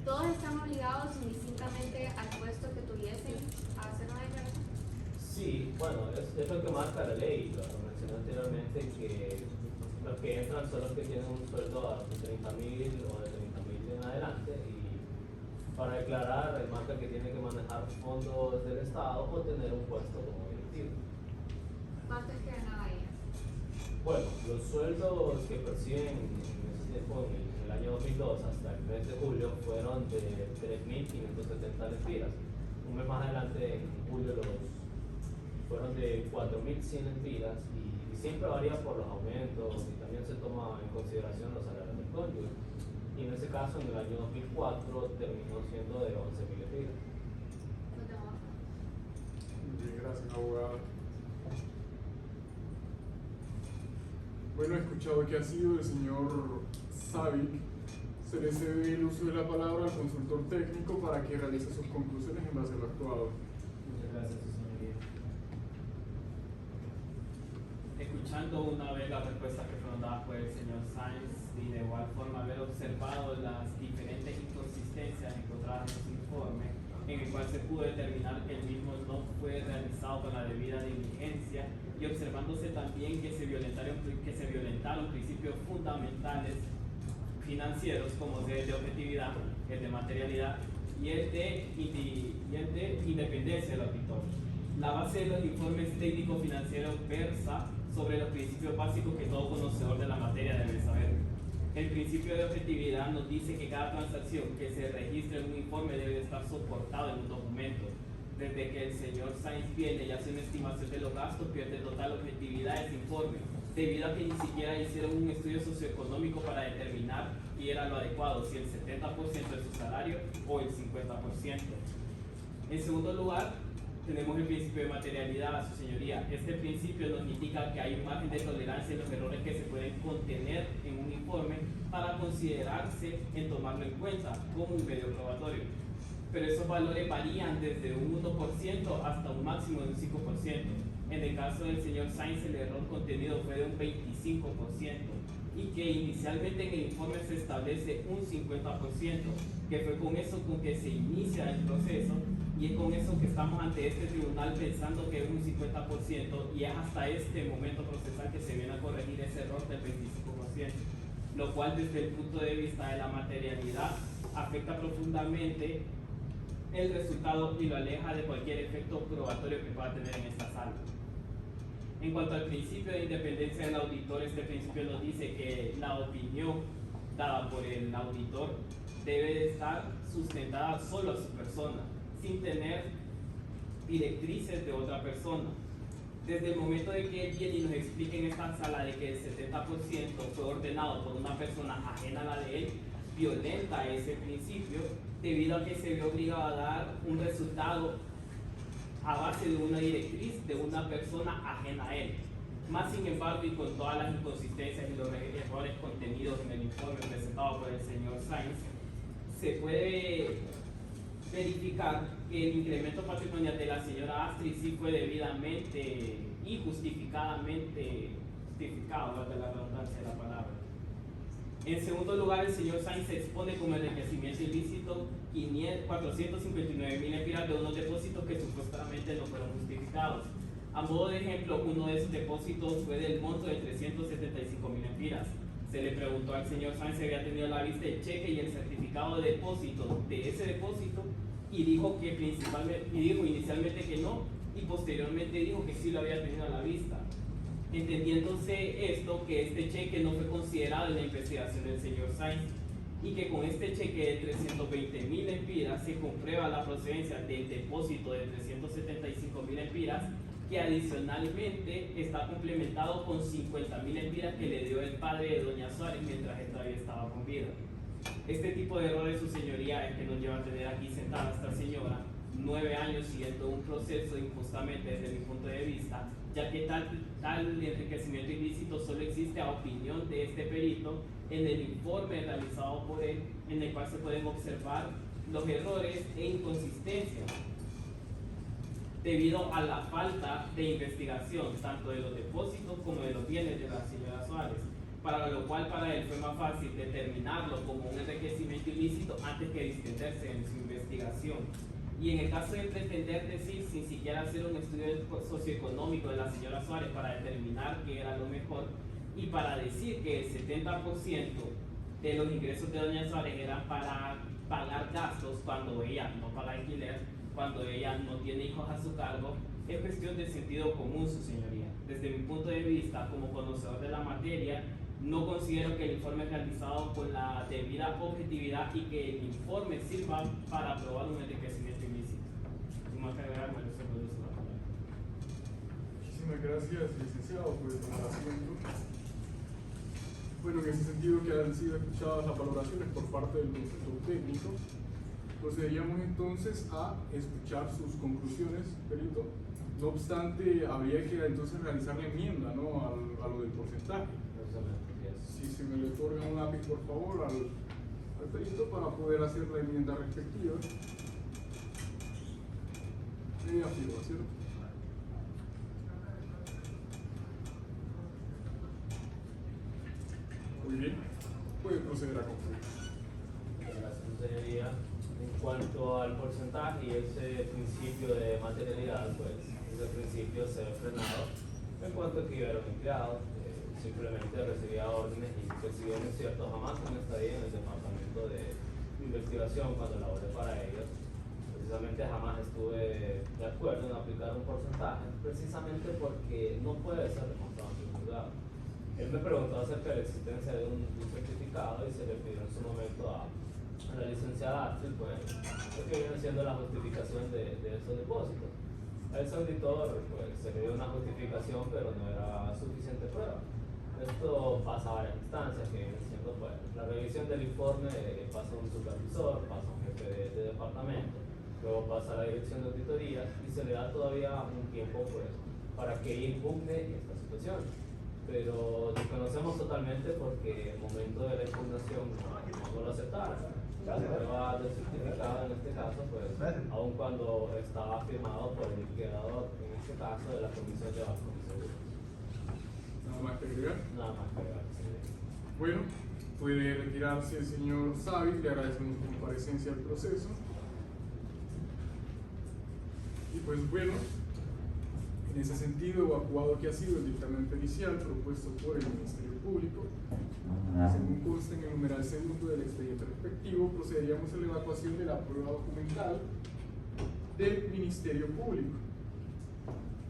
¿Todos están obligados indistintamente al puesto que tuviesen a hacer una declaración? Sí, bueno, es lo que marca la ley, lo mencioné anteriormente, que los que entran son los que tienen un sueldo de 30.000 o de 30.000 en adelante, y para declarar marca que tiene que manejar fondos del Estado o tener un puesto como directivo. ¿Cuánto es que ganaba ella? Bueno, los sueldos que perciben en ese tiempo, en el año 2002 hasta el mes de julio, fueron de 3.570 lempiras. Un mes más adelante, en julio, fueron de 4.100 lempiras, y siempre varía por los aumentos y también se toma en consideración los salarios del cónyuge. Y en ese caso, en el año 2004, terminó siendo de 11.000 lempiras. No tengo más. Bien, gracias, abogada. Bueno, he escuchado que ha sido el señor Savic. Se le cede el uso de la palabra al consultor técnico para que realice sus conclusiones en base a lo actuado. Muchas gracias, su señoría. Escuchando una vez las respuestas que fueron dadas por el señor Sainz y de igual forma haber observado las diferentes inconsistencias encontradas en su informe, en el cual se pudo determinar que el mismo no fue realizado con la debida diligencia, y observándose también que se violentaron principios fundamentales financieros como el de objetividad, el de materialidad y el de independencia del auditor. La base de los informes técnicos financieros versa sobre los principios básicos que todo conocedor de la materia debe saber. El principio de objetividad nos dice que cada transacción que se registre en un informe debe estar soportado en un documento. Desde que el señor Sainz viene y hace una estimación de los gastos, pierde total objetividad ese informe, debido a que ni siquiera hicieron un estudio socioeconómico para determinar si era lo adecuado, si el 70% de su salario o el 50%. En segundo lugar, tenemos el principio de materialidad, su señoría. Este principio nos indica que hay un margen de tolerancia en los errores que se pueden contener en un informe para considerarse en tomarlo en cuenta como un medio probatorio. Pero esos valores varían desde un 1% hasta un máximo de un 5%. En el caso del señor Sainz, el error contenido fue de un 25%, y que inicialmente en el informe se establece un 50%, que fue con eso con que se inicia el proceso, y es con eso que estamos ante este tribunal pensando que es un 50%, y es hasta este momento procesal que se viene a corregir ese error del 25%, lo cual desde el punto de vista de la materialidad afecta profundamente el resultado y lo aleja de cualquier efecto probatorio que pueda tener en esta sala. En cuanto al principio de independencia del auditor, este principio nos dice que la opinión dada por el auditor debe de estar sustentada solo a su persona, sin tener directrices de otra persona. Desde el momento de que él viene y nos explique en esta sala de que el 70% fue ordenado por una persona ajena a la de él, violenta ese principio debido a que se vio obligado a dar un resultado a base de una directriz de una persona ajena a él. Más sin embargo, y con todas las inconsistencias y los errores contenidos en el informe presentado por el señor Sainz, se puede verificar que el incremento patrimonial de la señora Astrid sí fue debidamente y justificadamente justificado, valga la redundancia de la palabra. En segundo lugar, el señor Sainz se expone como enriquecimiento ilícito 459.000 lempiras de unos depósitos que supuestamente no fueron justificados. A modo de ejemplo, uno de esos depósitos fue del monto de 375.000 lempiras. Se le preguntó al señor Sainz si había tenido a la vista el cheque y el certificado de depósito de ese depósito, y dijo inicialmente que no, y posteriormente dijo que sí lo había tenido a la vista, entendiéndose esto que este cheque no fue considerado en la investigación del señor Sainz, y que con este cheque de 320.000 lempiras se comprueba la procedencia del depósito de 375.000 lempiras, que adicionalmente está complementado con 50.000 lempiras que le dio el padre de doña Suárez mientras él todavía estaba con vida. Este tipo de errores, su señoría, es que nos lleva a tener aquí sentada a esta señora 9 años siguiendo un proceso injustamente desde mi punto de vista, ya que tal enriquecimiento ilícito solo existe a opinión de este perito en el informe realizado por él, en el cual se pueden observar los errores e inconsistencias debido a la falta de investigación tanto de los depósitos como de los bienes de la señora Suárez, para lo cual para él fue más fácil determinarlo como un enriquecimiento ilícito antes que distenderse en su investigación. Y en el caso de pretender decir, sin siquiera hacer un estudio socioeconómico de la señora Suárez para determinar qué era lo mejor, y para decir que el 70% de los ingresos de doña Suárez eran para pagar gastos cuando ella no paga alquiler, cuando ella no tiene hijos a su cargo, es cuestión de sentido común, su señoría. Desde mi punto de vista, como conocedor de la materia, no considero que el informe realizado con la debida objetividad y que el informe sirva para aprobar un enriquecimiento ilícito. Sin más que agregar, me gusta por la palabra. Muchísimas gracias, licenciado, por el asiento. Bueno, en ese sentido que han sido escuchadas las valoraciones por parte del consultor técnico, procederíamos entonces a escuchar sus conclusiones, perito. No obstante, habría que entonces realizar la enmienda, ¿no?, a lo del porcentaje. Si se me le otorga un lápiz, por favor, al perito para poder hacer la enmienda respectiva. Media firma, ¿cierto? Muy bien, puede proceder a concluir. Gracias, señoría. En cuanto al porcentaje y ese principio de materialidad, pues ese principio se ve frenado en cuanto a que yo era un empleado, simplemente recibía órdenes y que si bien es cierto, jamás me estaría en el departamento de investigación cuando laboré para ellos. precisamente jamás estuve de acuerdo en aplicar un porcentaje, precisamente porque no puede ser demostrado en ningún lugar. Él me preguntó acerca de la existencia de un certificado y se le pidió en su momento a la licenciada Astrid, pues, lo que viene siendo la justificación de esos depósitos. A ese auditor pues, se le dio una justificación, pero no era suficiente prueba. Esto pasa a varias instancias, que viene siendo pues, la revisión del informe, pasa a un supervisor, pasa a un jefe de departamento, luego pasa a la dirección de auditoría y se le da todavía un tiempo pues, para que impugne esta situación. Pero desconocemos totalmente porque el momento de la impugnación no lo aceptaron. La prueba del certificado en este caso, pues, aun cuando estaba firmado por el liquidador, en este caso de la Comisión de Bajos y Seguros. Nada más que agregar. Nada más que agregar, sí. Bueno, puede retirarse el señor Savi, le agradecemos su comparecencia al proceso. Y pues bueno, en ese sentido, evacuado que ha sido el dictamen pericial propuesto por el Ministerio Público, según consta en el numeral segundo del expediente respectivo, procederíamos a la evacuación de la prueba documental del Ministerio Público,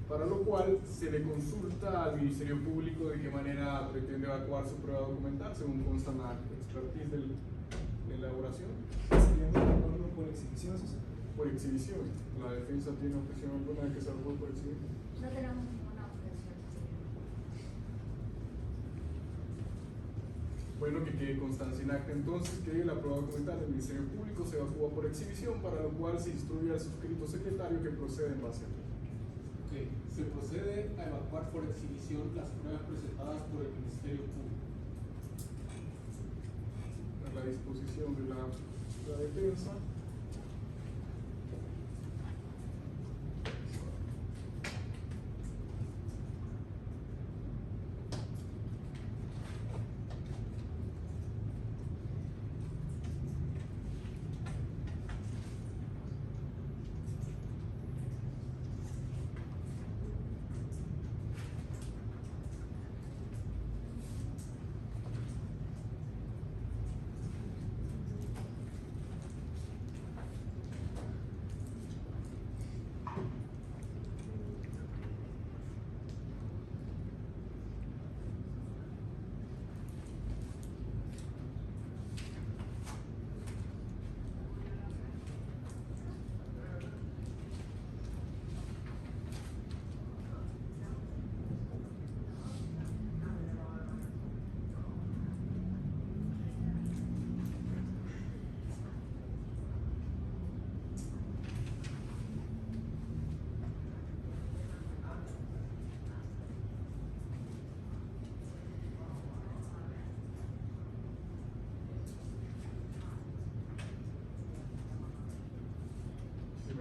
para lo cual se le consulta al Ministerio Público de qué manera pretende evacuar su prueba documental, según consta en la expertise de la elaboración. Sería evacuarlo por exhibición, ¿sí? Por exhibición. ¿La defensa tiene objeción alguna de que se evacúe por exhibición? No tenemos ninguna objeción. Bueno, que quede constancia en acta entonces que la prueba documental del Ministerio Público se evacúa por exhibición, para lo cual se instruye al suscrito secretario que procede en base a ley. Ok, se procede a evacuar por exhibición las pruebas presentadas por el Ministerio Público. A la disposición de la defensa.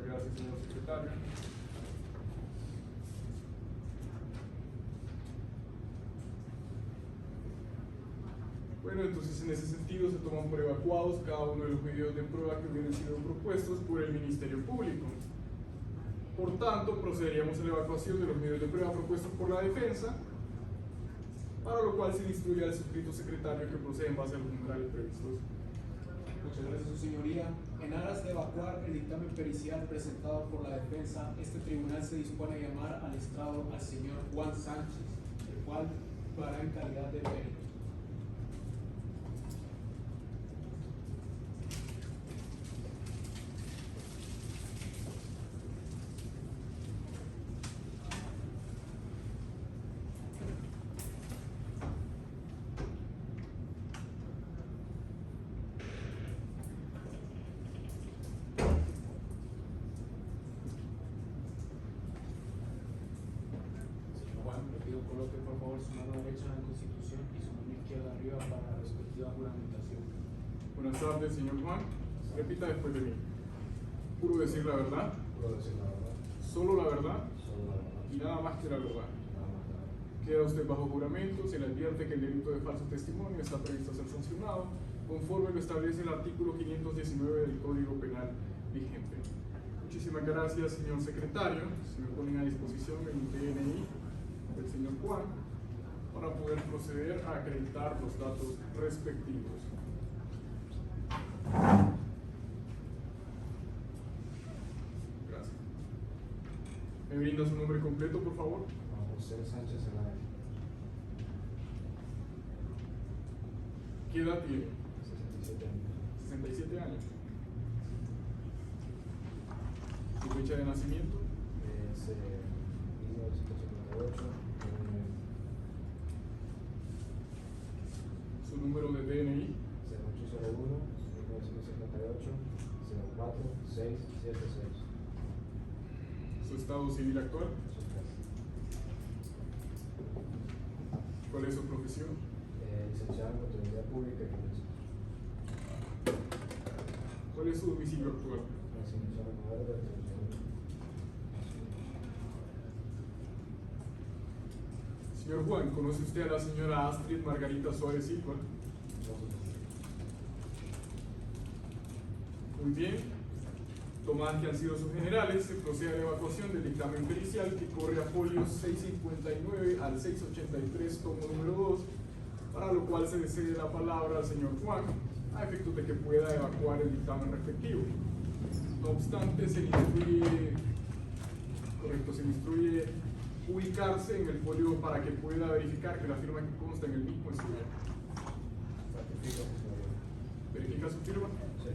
Gracias, señor secretario. Bueno, entonces en ese sentido se toman por evacuados cada uno de los medios de prueba que hubieran sido propuestos por el Ministerio Público. Por tanto, procederíamos a la evacuación de los medios de prueba propuestos por la defensa, para lo cual se le instruye al suscrito secretario que procede en base a los numerales previstos. Muchas gracias, su señoría. En aras de evacuar el dictamen pericial presentado por la defensa, este tribunal se dispone a llamar al estrado al señor Juan Sánchez, el cual lo hará en calidad de perito. Coloque por favor su mano derecha en la Constitución y su mano izquierda arriba para la respectiva juramentación. Buenas tardes, señor Juan. Repita después de mí. Juro decir la verdad. Juro decir la verdad. Solo la verdad. Solo la verdad. Y nada más que la verdad. Nada más que la verdad. Queda usted bajo juramento, se le advierte que el delito de falso testimonio está previsto ser sancionado conforme lo establece el artículo 519 del Código Penal vigente. Muchísimas gracias, señor secretario. Se me ponen a disposición el DNI del señor Juan para poder proceder a acreditar los datos respectivos. ¿Me brinda su nombre completo, por favor? Juan José Sánchez Zelaya, ¿Qué edad tiene? 67 años. 67 años. ¿Su fecha de nacimiento? Es 1958. ¿Su número de DNI? 0801 1958 04676. ¿Su estado civil actual? ¿Cuál es su profesión? Licenciado en Contabilidad Pública y Finanzas. ¿Cuál es su domicilio actual? Residencia renovada de Televisión. Señor Juan, ¿conoce usted a la señora Astrid Margarita Suárez Silva? Muy bien. Tomadas que han sido sus generales, se procede a la evacuación del dictamen pericial que corre a folios 659 al 683, tomo número 2, para lo cual se le cede la palabra al señor Juan, a efectos de que pueda evacuar el dictamen respectivo. No obstante, se le instruye ubicarse en el folio para que pueda verificar que la firma que consta en el mismo es suya. Ratifico, señoría. ¿Verifica su firma? Sí.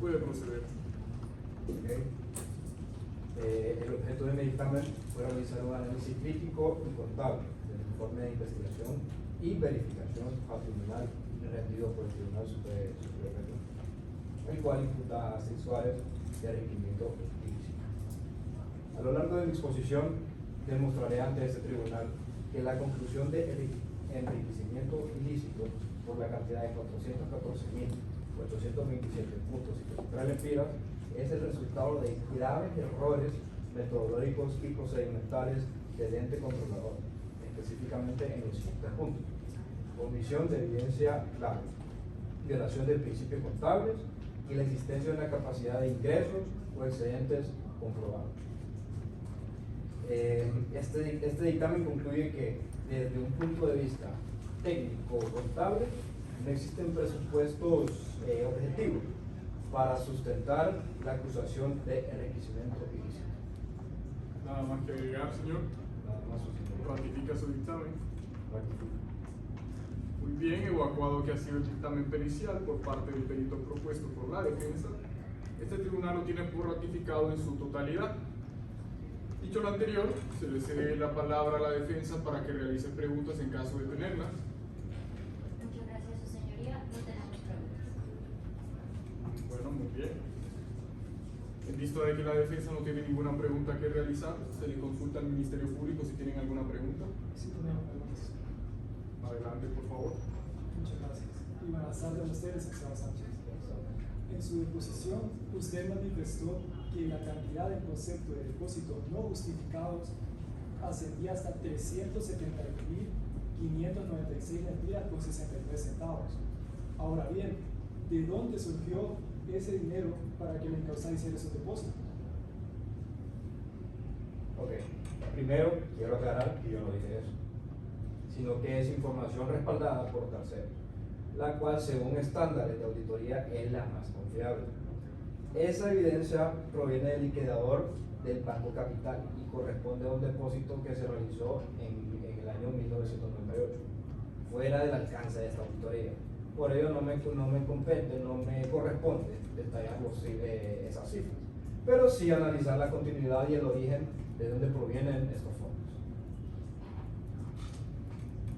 Puede proceder. Ok. El objeto de mi dictamen fue realizar un análisis crítico y contable del informe de investigación y verificación patrimonial rendido por el Tribunal Superior, el cual imputa a Astrid Suárez de enriquecimiento ilícito. A lo largo de mi exposición demostraré ante este tribunal que la conclusión de enriquecimiento ilícito por la cantidad de 414.827.53 lempiras es el resultado de graves errores metodológicos y procedimentales del ente controlador, específicamente en los siguientes puntos: omisión de evidencia clara, violación de principios contables y la existencia de una capacidad de ingresos o excedentes comprobados. Este dictamen concluye que desde un punto de vista técnico contable no existen presupuestos objetivos para sustentar la acusación de enriquecimiento ilícito. Nada más que agregar, señor. Nada más, su señoría. Ratifica su dictamen. Ratifico. Muy bien, evacuado que ha sido el dictamen pericial por parte del perito propuesto por la defensa, este tribunal lo tiene por ratificado en su totalidad. Dicho lo anterior, se le cede la palabra a la defensa para que realice preguntas en caso de tenerlas. Muchas gracias, su señoría. No tenemos preguntas. Bueno, muy bien. En vista de que la defensa no tiene ninguna pregunta que realizar, se le consulta al Ministerio Público si tienen alguna pregunta. Sí, tenemos preguntas. Adelante, por favor. Muchas gracias. Y buenas tardes a ustedes, licenciado Sánchez. En su deposición, usted manifestó que la cantidad en concepto de depósitos no justificados ascendía hasta 371.596 lempiras con 63 centavos. Ahora bien, ¿de dónde surgió ese dinero para que el encausado hiciera esos depósitos? Ok, primero quiero aclarar que yo no dije eso, sino que es información respaldada por terceros, la cual según estándares de auditoría es la más confiable. Esa evidencia proviene del liquidador del Banco Capital y corresponde a un depósito que se realizó en el año 1998, fuera del alcance de esta auditoría. Por ello no me compete, no me corresponde detallar esas cifras, pero sí analizar la continuidad y el origen de dónde provienen estos fondos.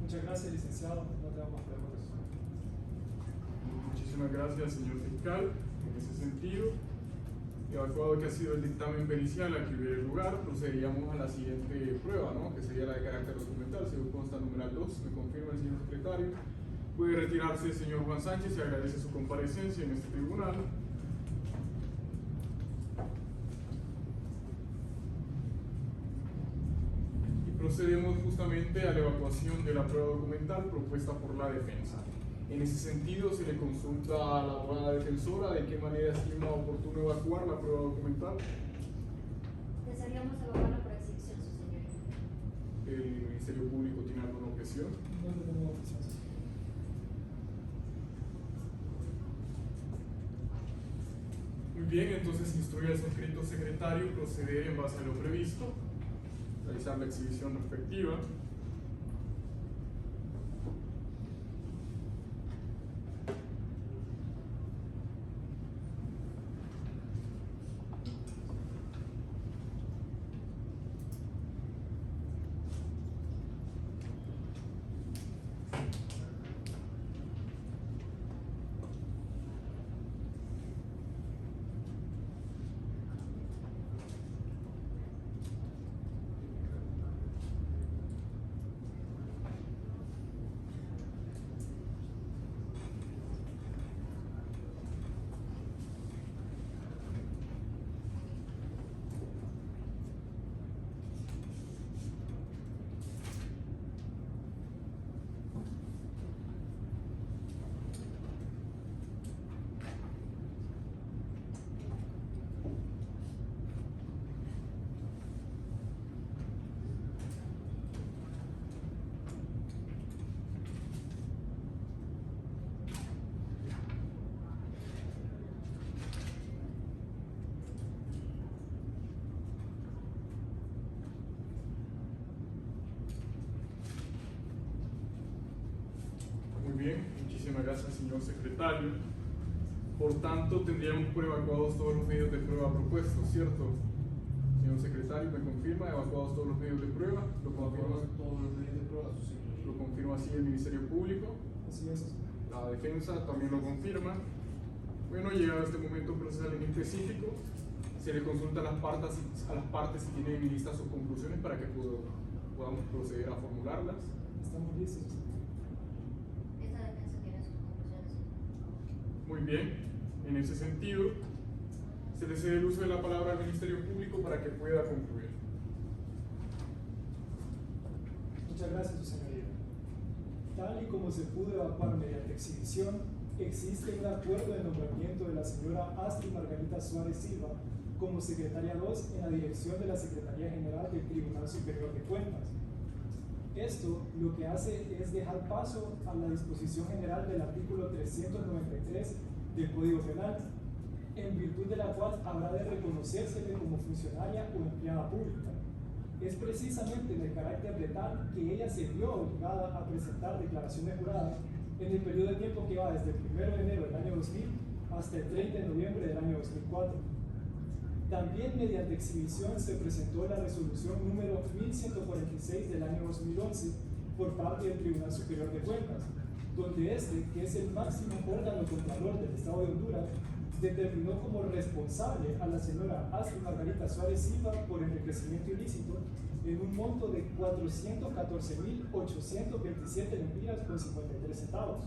Muchas gracias, licenciado. No tengo más preguntas. Muchísimas gracias, señor fiscal. En ese sentido, evacuado que ha sido el dictamen pericial a que hubiera lugar, procederíamos a la siguiente prueba, ¿no? Que sería la de carácter documental, según consta numeral 2. Me confirma el señor secretario. Puede retirarse el señor Juan Sánchez y agradece su comparecencia en este tribunal. Y procedemos justamente a la evacuación de la prueba documental propuesta por la defensa. En ese sentido, se le consulta a la abogada defensora de qué manera estima oportuno evacuar la prueba documental. Desearíamos evaluarla por exhibición, su señoría. ¿El Ministerio Público tiene alguna objeción? No tenemos objeciones. Muy bien, entonces instruye al suscrito secretario proceder en base a lo previsto realizar la exhibición respectiva. Muy bien, muchísimas gracias, señor secretario. Por tanto, tendríamos por evacuados todos los medios de prueba propuestos, ¿cierto? Señor secretario, ¿me confirma? ¿Evacuados todos los medios de prueba? ¿Lo confirma? Todos los medios de prueba, su señoría. ¿Lo confirma así el Ministerio Público? Así es. La defensa también lo confirma. Bueno, llegado este momento procesal en específico, se le consulta a las partes si tienen listas sus conclusiones para que podamos proceder a formularlas. Estamos listos. Esta defensa tiene sus conclusiones. Muy bien, en ese sentido, se le cede el uso de la palabra al Ministerio Público para que pueda concluir. Muchas gracias, su señoría. Tal y como se pudo evacuar mediante exhibición, existe un acuerdo de nombramiento de la señora Astrid Margarita Suárez Silva como secretaria 2 en la dirección de la Secretaría General del Tribunal Superior de Cuentas. Esto lo que hace es dejar paso a la disposición general del artículo 393 del Código Penal, en virtud de la cual habrá de reconocérsele como funcionaria o empleada pública. Es precisamente en el carácter de tal que ella se vio obligada a presentar declaraciones juradas en el periodo de tiempo que va desde el 1 de enero del año 2000 hasta el 30 de noviembre del año 2004. También mediante exhibición se presentó la resolución número 1146 del año 2011 por parte del Tribunal Superior de Cuentas, donde este, que es el máximo órgano contralor del Estado de Honduras, determinó como responsable a la señora Astrid Margarita Suárez Silva por enriquecimiento ilícito en un monto de 414.827 lempiras con 53 centavos.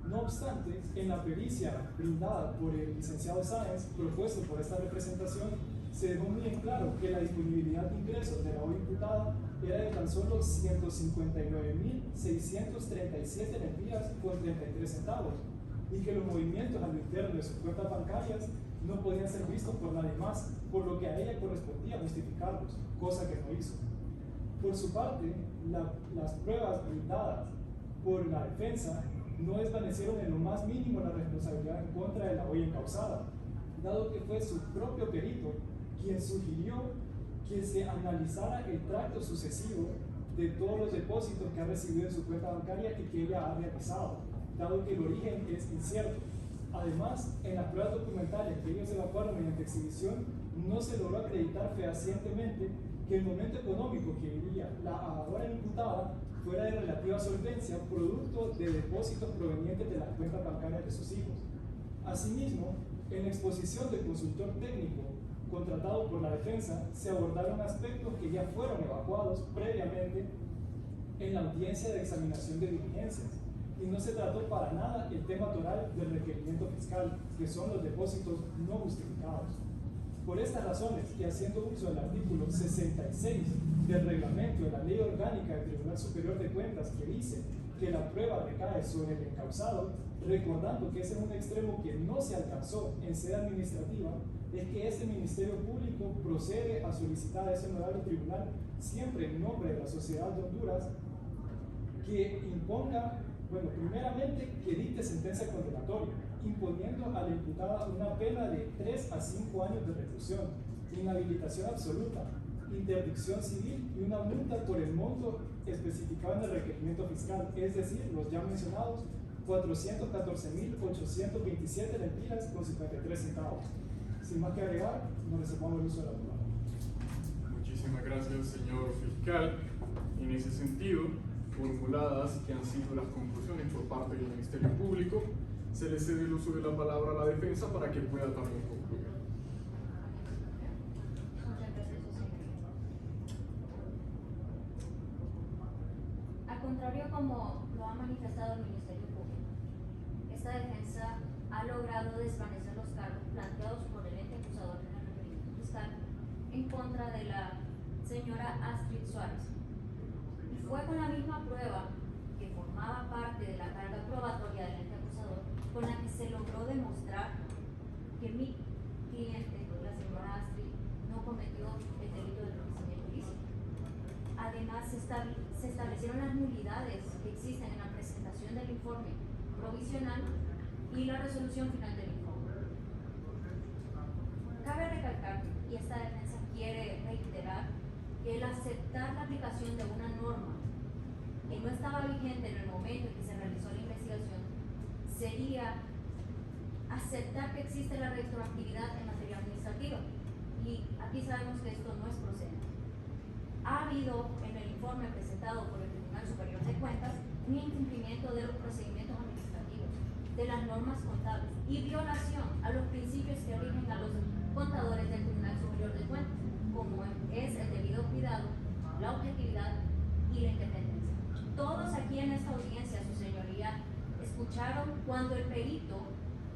No obstante, en la pericia brindada por el licenciado Sáenz, propuesto por esta representación, se dejó muy en claro que la disponibilidad de ingresos de la hoy imputada era de tan solo 159.637 lempiras con 33 centavos, y que los movimientos al interno de sus cuentas bancarias no podían ser vistos por nadie más, por lo que a ella correspondía justificarlos, cosa que no hizo. Por su parte, las pruebas brindadas por la defensa no desvanecieron en lo más mínimo la responsabilidad en contra de la hoy encausada, dado que fue su propio perito quien sugirió que se analizara el tracto sucesivo de todos los depósitos que ha recibido en su cuenta bancaria y que ella ha realizado, dado que el origen es incierto. Además, en las pruebas documentales que ellos evacuaron mediante exhibición, no se logró acreditar fehacientemente que el momento económico que vivía la ahora imputada fuera de relativa solvencia, producto de depósitos provenientes de las cuentas bancarias de sus hijos. Asimismo, en la exposición del consultor técnico contratado por la defensa, se abordaron aspectos que ya fueron evacuados previamente en la audiencia de examinación de diligencias, y no se trató para nada el tema toral del requerimiento fiscal, que son los depósitos no justificados. Por estas razones, y haciendo uso del artículo 66 del reglamento de la Ley Orgánica del Tribunal Superior de Cuentas, que dice que la prueba recae sobre el encausado, recordando que ese es un extremo que no se alcanzó en sede administrativa, es que este Ministerio Público procede a solicitar a ese honorable tribunal, siempre en nombre de la sociedad de Honduras, que imponga, bueno, primeramente que dicte sentencia condenatoria, imponiendo a la imputada una pena de 3 a 5 años de reclusión, inhabilitación absoluta, interdicción civil y una multa por el monto especificado en el requerimiento fiscal, es decir, los ya mencionados 414.827 lempiras con 53 centavos. Sin más que agregar, nos reservamos el uso de la palabra. Muchísimas gracias, señor fiscal. En ese sentido, formuladas que han sido las conclusiones por parte del Ministerio Público, se le cede el uso de la palabra a la defensa para que pueda también concluir. Muchas gracias, su señoría. Al contrario, como lo ha manifestado el Ministerio Público, esta defensa ha logrado desvanecer los cargos planteados por el ente acusador en el requerimiento fiscal en contra de la señora Astrid Suárez. Y fue con la misma prueba que formaba parte de la carga probatoria del ente acusador con la que se logró demostrar que mi cliente, la señora Astrid, no cometió el delito de enriquecimiento ilícito. Además, se establecieron las nulidades que existen en la presentación del informe provisional y la resolución final del informe. Cabe recalcar, y esta defensa quiere reiterar, que el aceptar la aplicación de una norma que no estaba vigente en el momento en que se realizó la investigación sería aceptar que existe la retroactividad en materia administrativa, y aquí sabemos que esto no es procedente. Ha habido en el informe presentado por el Tribunal Superior de Cuentas un incumplimiento de los procedimientos administrativos, de las normas contables y violación a los principios que rigen a los contadores del Tribunal Superior de Cuentas, como es el debido cuidado, la objetividad y la independencia. Todos aquí en esta audiencia, su señoría, escucharon cuando el perito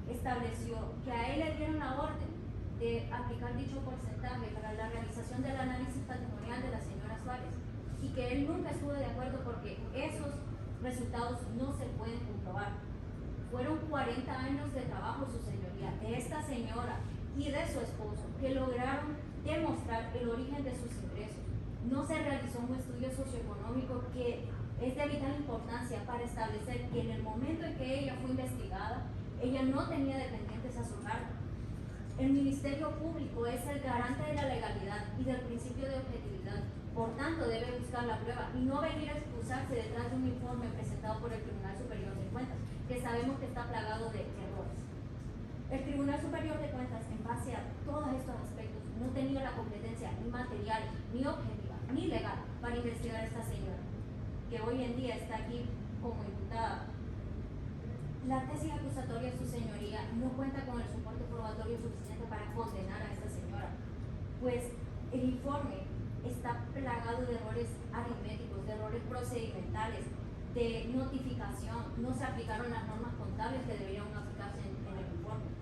estableció que a él le dieron la orden de aplicar dicho porcentaje para la realización del análisis patrimonial de la señora Suárez, y que él nunca estuvo de acuerdo porque esos resultados no se pueden comprobar. Fueron 40 años de trabajo, su señoría, de esta señora y de su esposo, que lograron demostrar el origen de sus ingresos. No se realizó un estudio socioeconómico que es de vital importancia para establecer que en el momento en que ella fue investigada, ella no tenía dependientes a su cargo. El Ministerio Público es el garante de la legalidad y del principio de objetividad, por tanto debe buscar la prueba y no venir a excusarse detrás de un informe presentado por el Tribunal Superior de Cuentas, que sabemos que está plagado de errores. El Tribunal Superior de Cuentas, en base a todos estos aspectos, no tenía la competencia ni material, ni objetiva, ni legal para investigar a esta señora, que hoy en día está aquí como imputada. La tesis acusatoria, su señoría, no cuenta con el soporte probatorio suficiente para condenar a esta señora, pues el informe está plagado de errores aritméticos, de errores procedimentales, de notificación. No se aplicaron las normas contables que deberían aplicarse en el informe.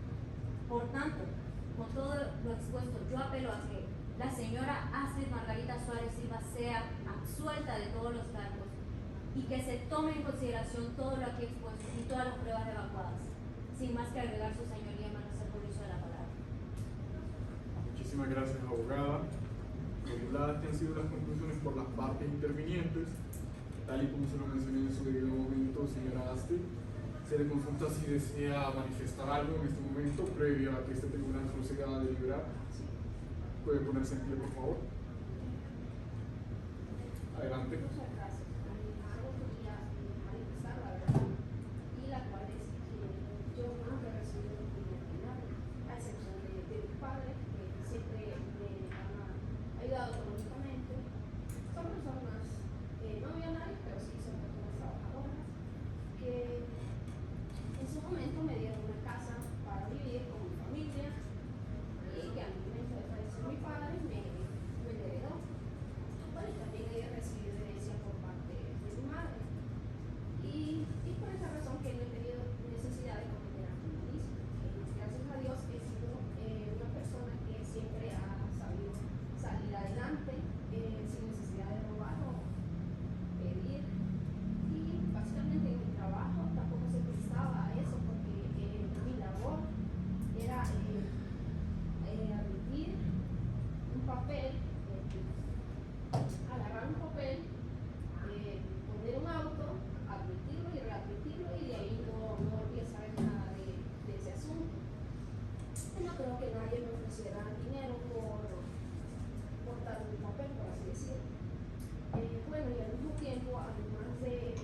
Por tanto, con todo lo expuesto, yo apelo a que la señora Astrid Margarita Suárez Silva sea absuelta de todos los cargos y que se tome en consideración todo lo aquí expuesto y todas las pruebas evacuadas. Sin más que agregar, su señoría, me reservo el uso de la palabra. Muchísimas gracias, abogada. Formuladas que han sido las conclusiones por las partes intervinientes, tal y como se lo mencioné en su debido momento, señora Astrid, se le consulta si desea manifestar algo en este momento, previo a que este tribunal proceda a deliberar. Puede ponerse en pie, por favor. Adelante. Muchas gracias. Algo quería manifestar la verdad, y la cual es que yo nunca he recibido oportunidad, a excepción de mis padres, que siempre me han ayudado económicamente. Son personas no millonarias, pero sí son personas trabajadoras, que en su momento me dieron una casa para vivir con mi familia, y que al momento de fallecer mi padre me heredó. Bueno, y también he recibido herencia por parte de mi madre. Y por esa razón que no he tenido necesidad de cometer actos ilícitos. Gracias a Dios he sido una persona que siempre ha sabido salir adelante sin necesidad de robar o pedir. Y básicamente en mi trabajo tampoco se pensaba eso, porque mi labor era admitir un papel, agarrar un papel, poner un auto, admitirlo y readmitirlo, y de ahí no volví a saber nada de ese asunto. Y no creo que nadie me ofreciera dinero por aportar un papel, por así decirlo. Bueno, y al mismo tiempo, además de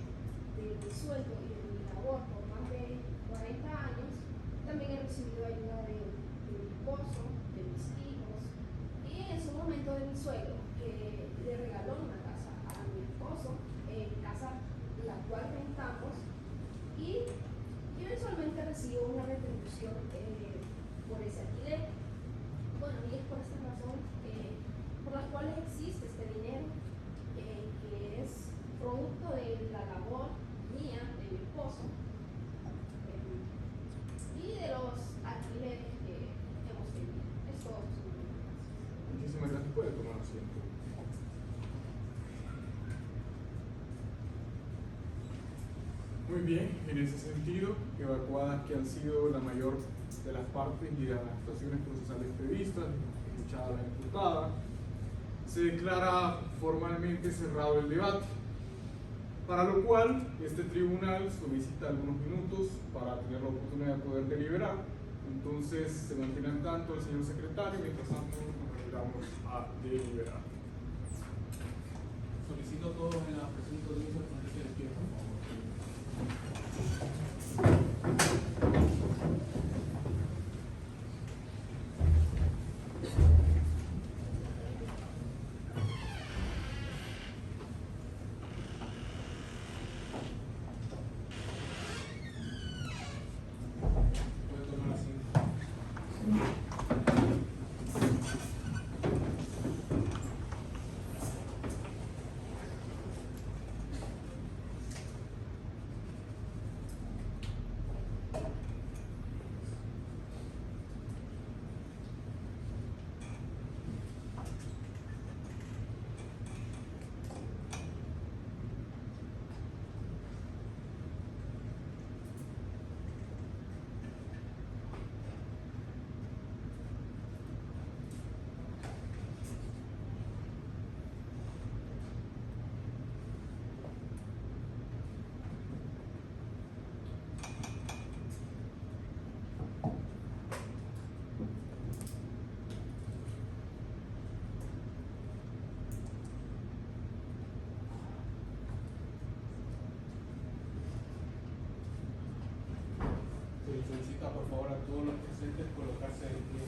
mi sueldo y de mi labor por más de 40 años, también he recibido ayuda de mi esposo, de mis hijos, y en su momento de mi suegro, que le regaló una casa a mi esposo, casa la cual rentamos, y mensualmente recibo una retribución por ese alquiler. Bueno, y es por esta razón por las cuales existe este dinero, que es producto de la labor mía, de mi esposo, y de los alquileres que hemos tenido. Es todo. Muchísimas gracias. Puede tomar asiento. Muy bien, en ese sentido, evacuadas que han sido la mayor de las partes y de las actuaciones procesales previstas, escuchada la imputada, se declara formalmente cerrado el debate, para lo cual este tribunal solicita algunos minutos para tener la oportunidad de poder deliberar. Entonces se mantienen tanto el señor secretario, mientras tanto nos retiramos a deliberar. Solicito a todos en la presente audiencia ponerse de pie, por favor. Puede tomar asiento. Se les solicita por favor a todos los presentes colocarse de pie.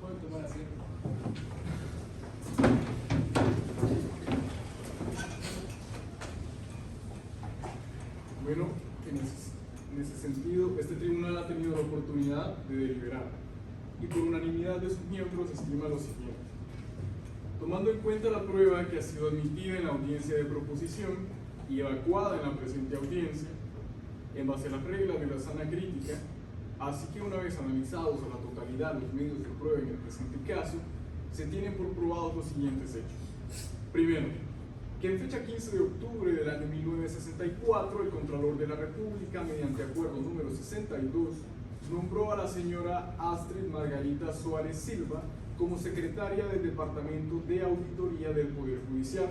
Pueden tomar asiento. Bueno, en ese sentido, este tribunal ha tenido la oportunidad de deliberar y por unanimidad de sus miembros estima lo siguiente. Tomando en cuenta la prueba que ha sido admitida en la audiencia de proposición y evacuada en la presente audiencia, en base a las reglas de la sana crítica, así que una vez analizados a la totalidad los medios de prueba en el presente caso, se tienen por probados los siguientes hechos. Primero, que en fecha 15 de octubre del año 1964, el Contralor de la República, mediante acuerdo número 62, nombró a la señora Astrid Margarita Suárez Silva como secretaria del Departamento de Auditoría del Poder Judicial.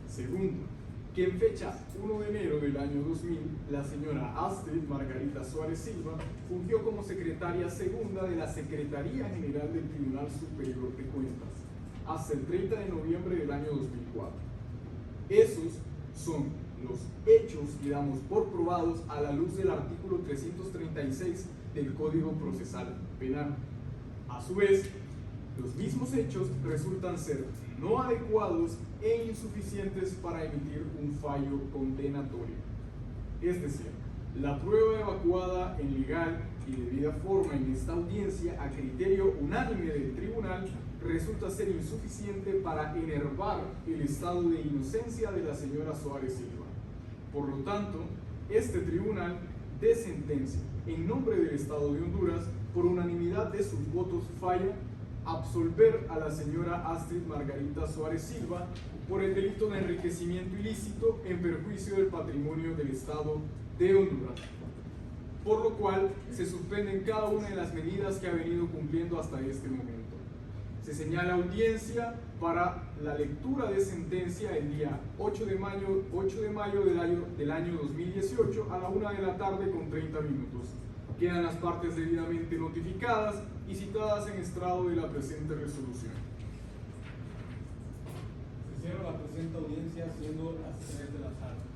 Segundo, que en fecha 1 de enero del año 2000, la señora Astrid Margarita Suárez Silva fungió como secretaria segunda de la Secretaría General del Tribunal Superior de Cuentas hasta el 30 de noviembre del año 2004. Esos son los hechos que damos por probados a la luz del artículo 336 del Código Procesal Penal. A su vez, los mismos hechos resultan ser no adecuados e insuficientes para emitir un fallo condenatorio. Es decir, la prueba evacuada en legal y debida forma en esta audiencia a criterio unánime del tribunal resulta ser insuficiente para enervar el estado de inocencia de la señora Suárez Silva. Por lo tanto, este tribunal de sentencia en nombre del Estado de Honduras, por unanimidad de sus votos, falla absolver a la señora Astrid Margarita Suárez Silva por el delito de enriquecimiento ilícito en perjuicio del patrimonio del Estado de Honduras, por lo cual se suspenden cada una de las medidas que ha venido cumpliendo hasta este momento. Se señala audiencia para la lectura de sentencia el día 8 de mayo del año 2018 a la 1 de la tarde con 30 minutos. Quedan las partes debidamente notificadas y citadas en estrado de la presente resolución. Se cierra la presente audiencia siendo las 3 de la tarde.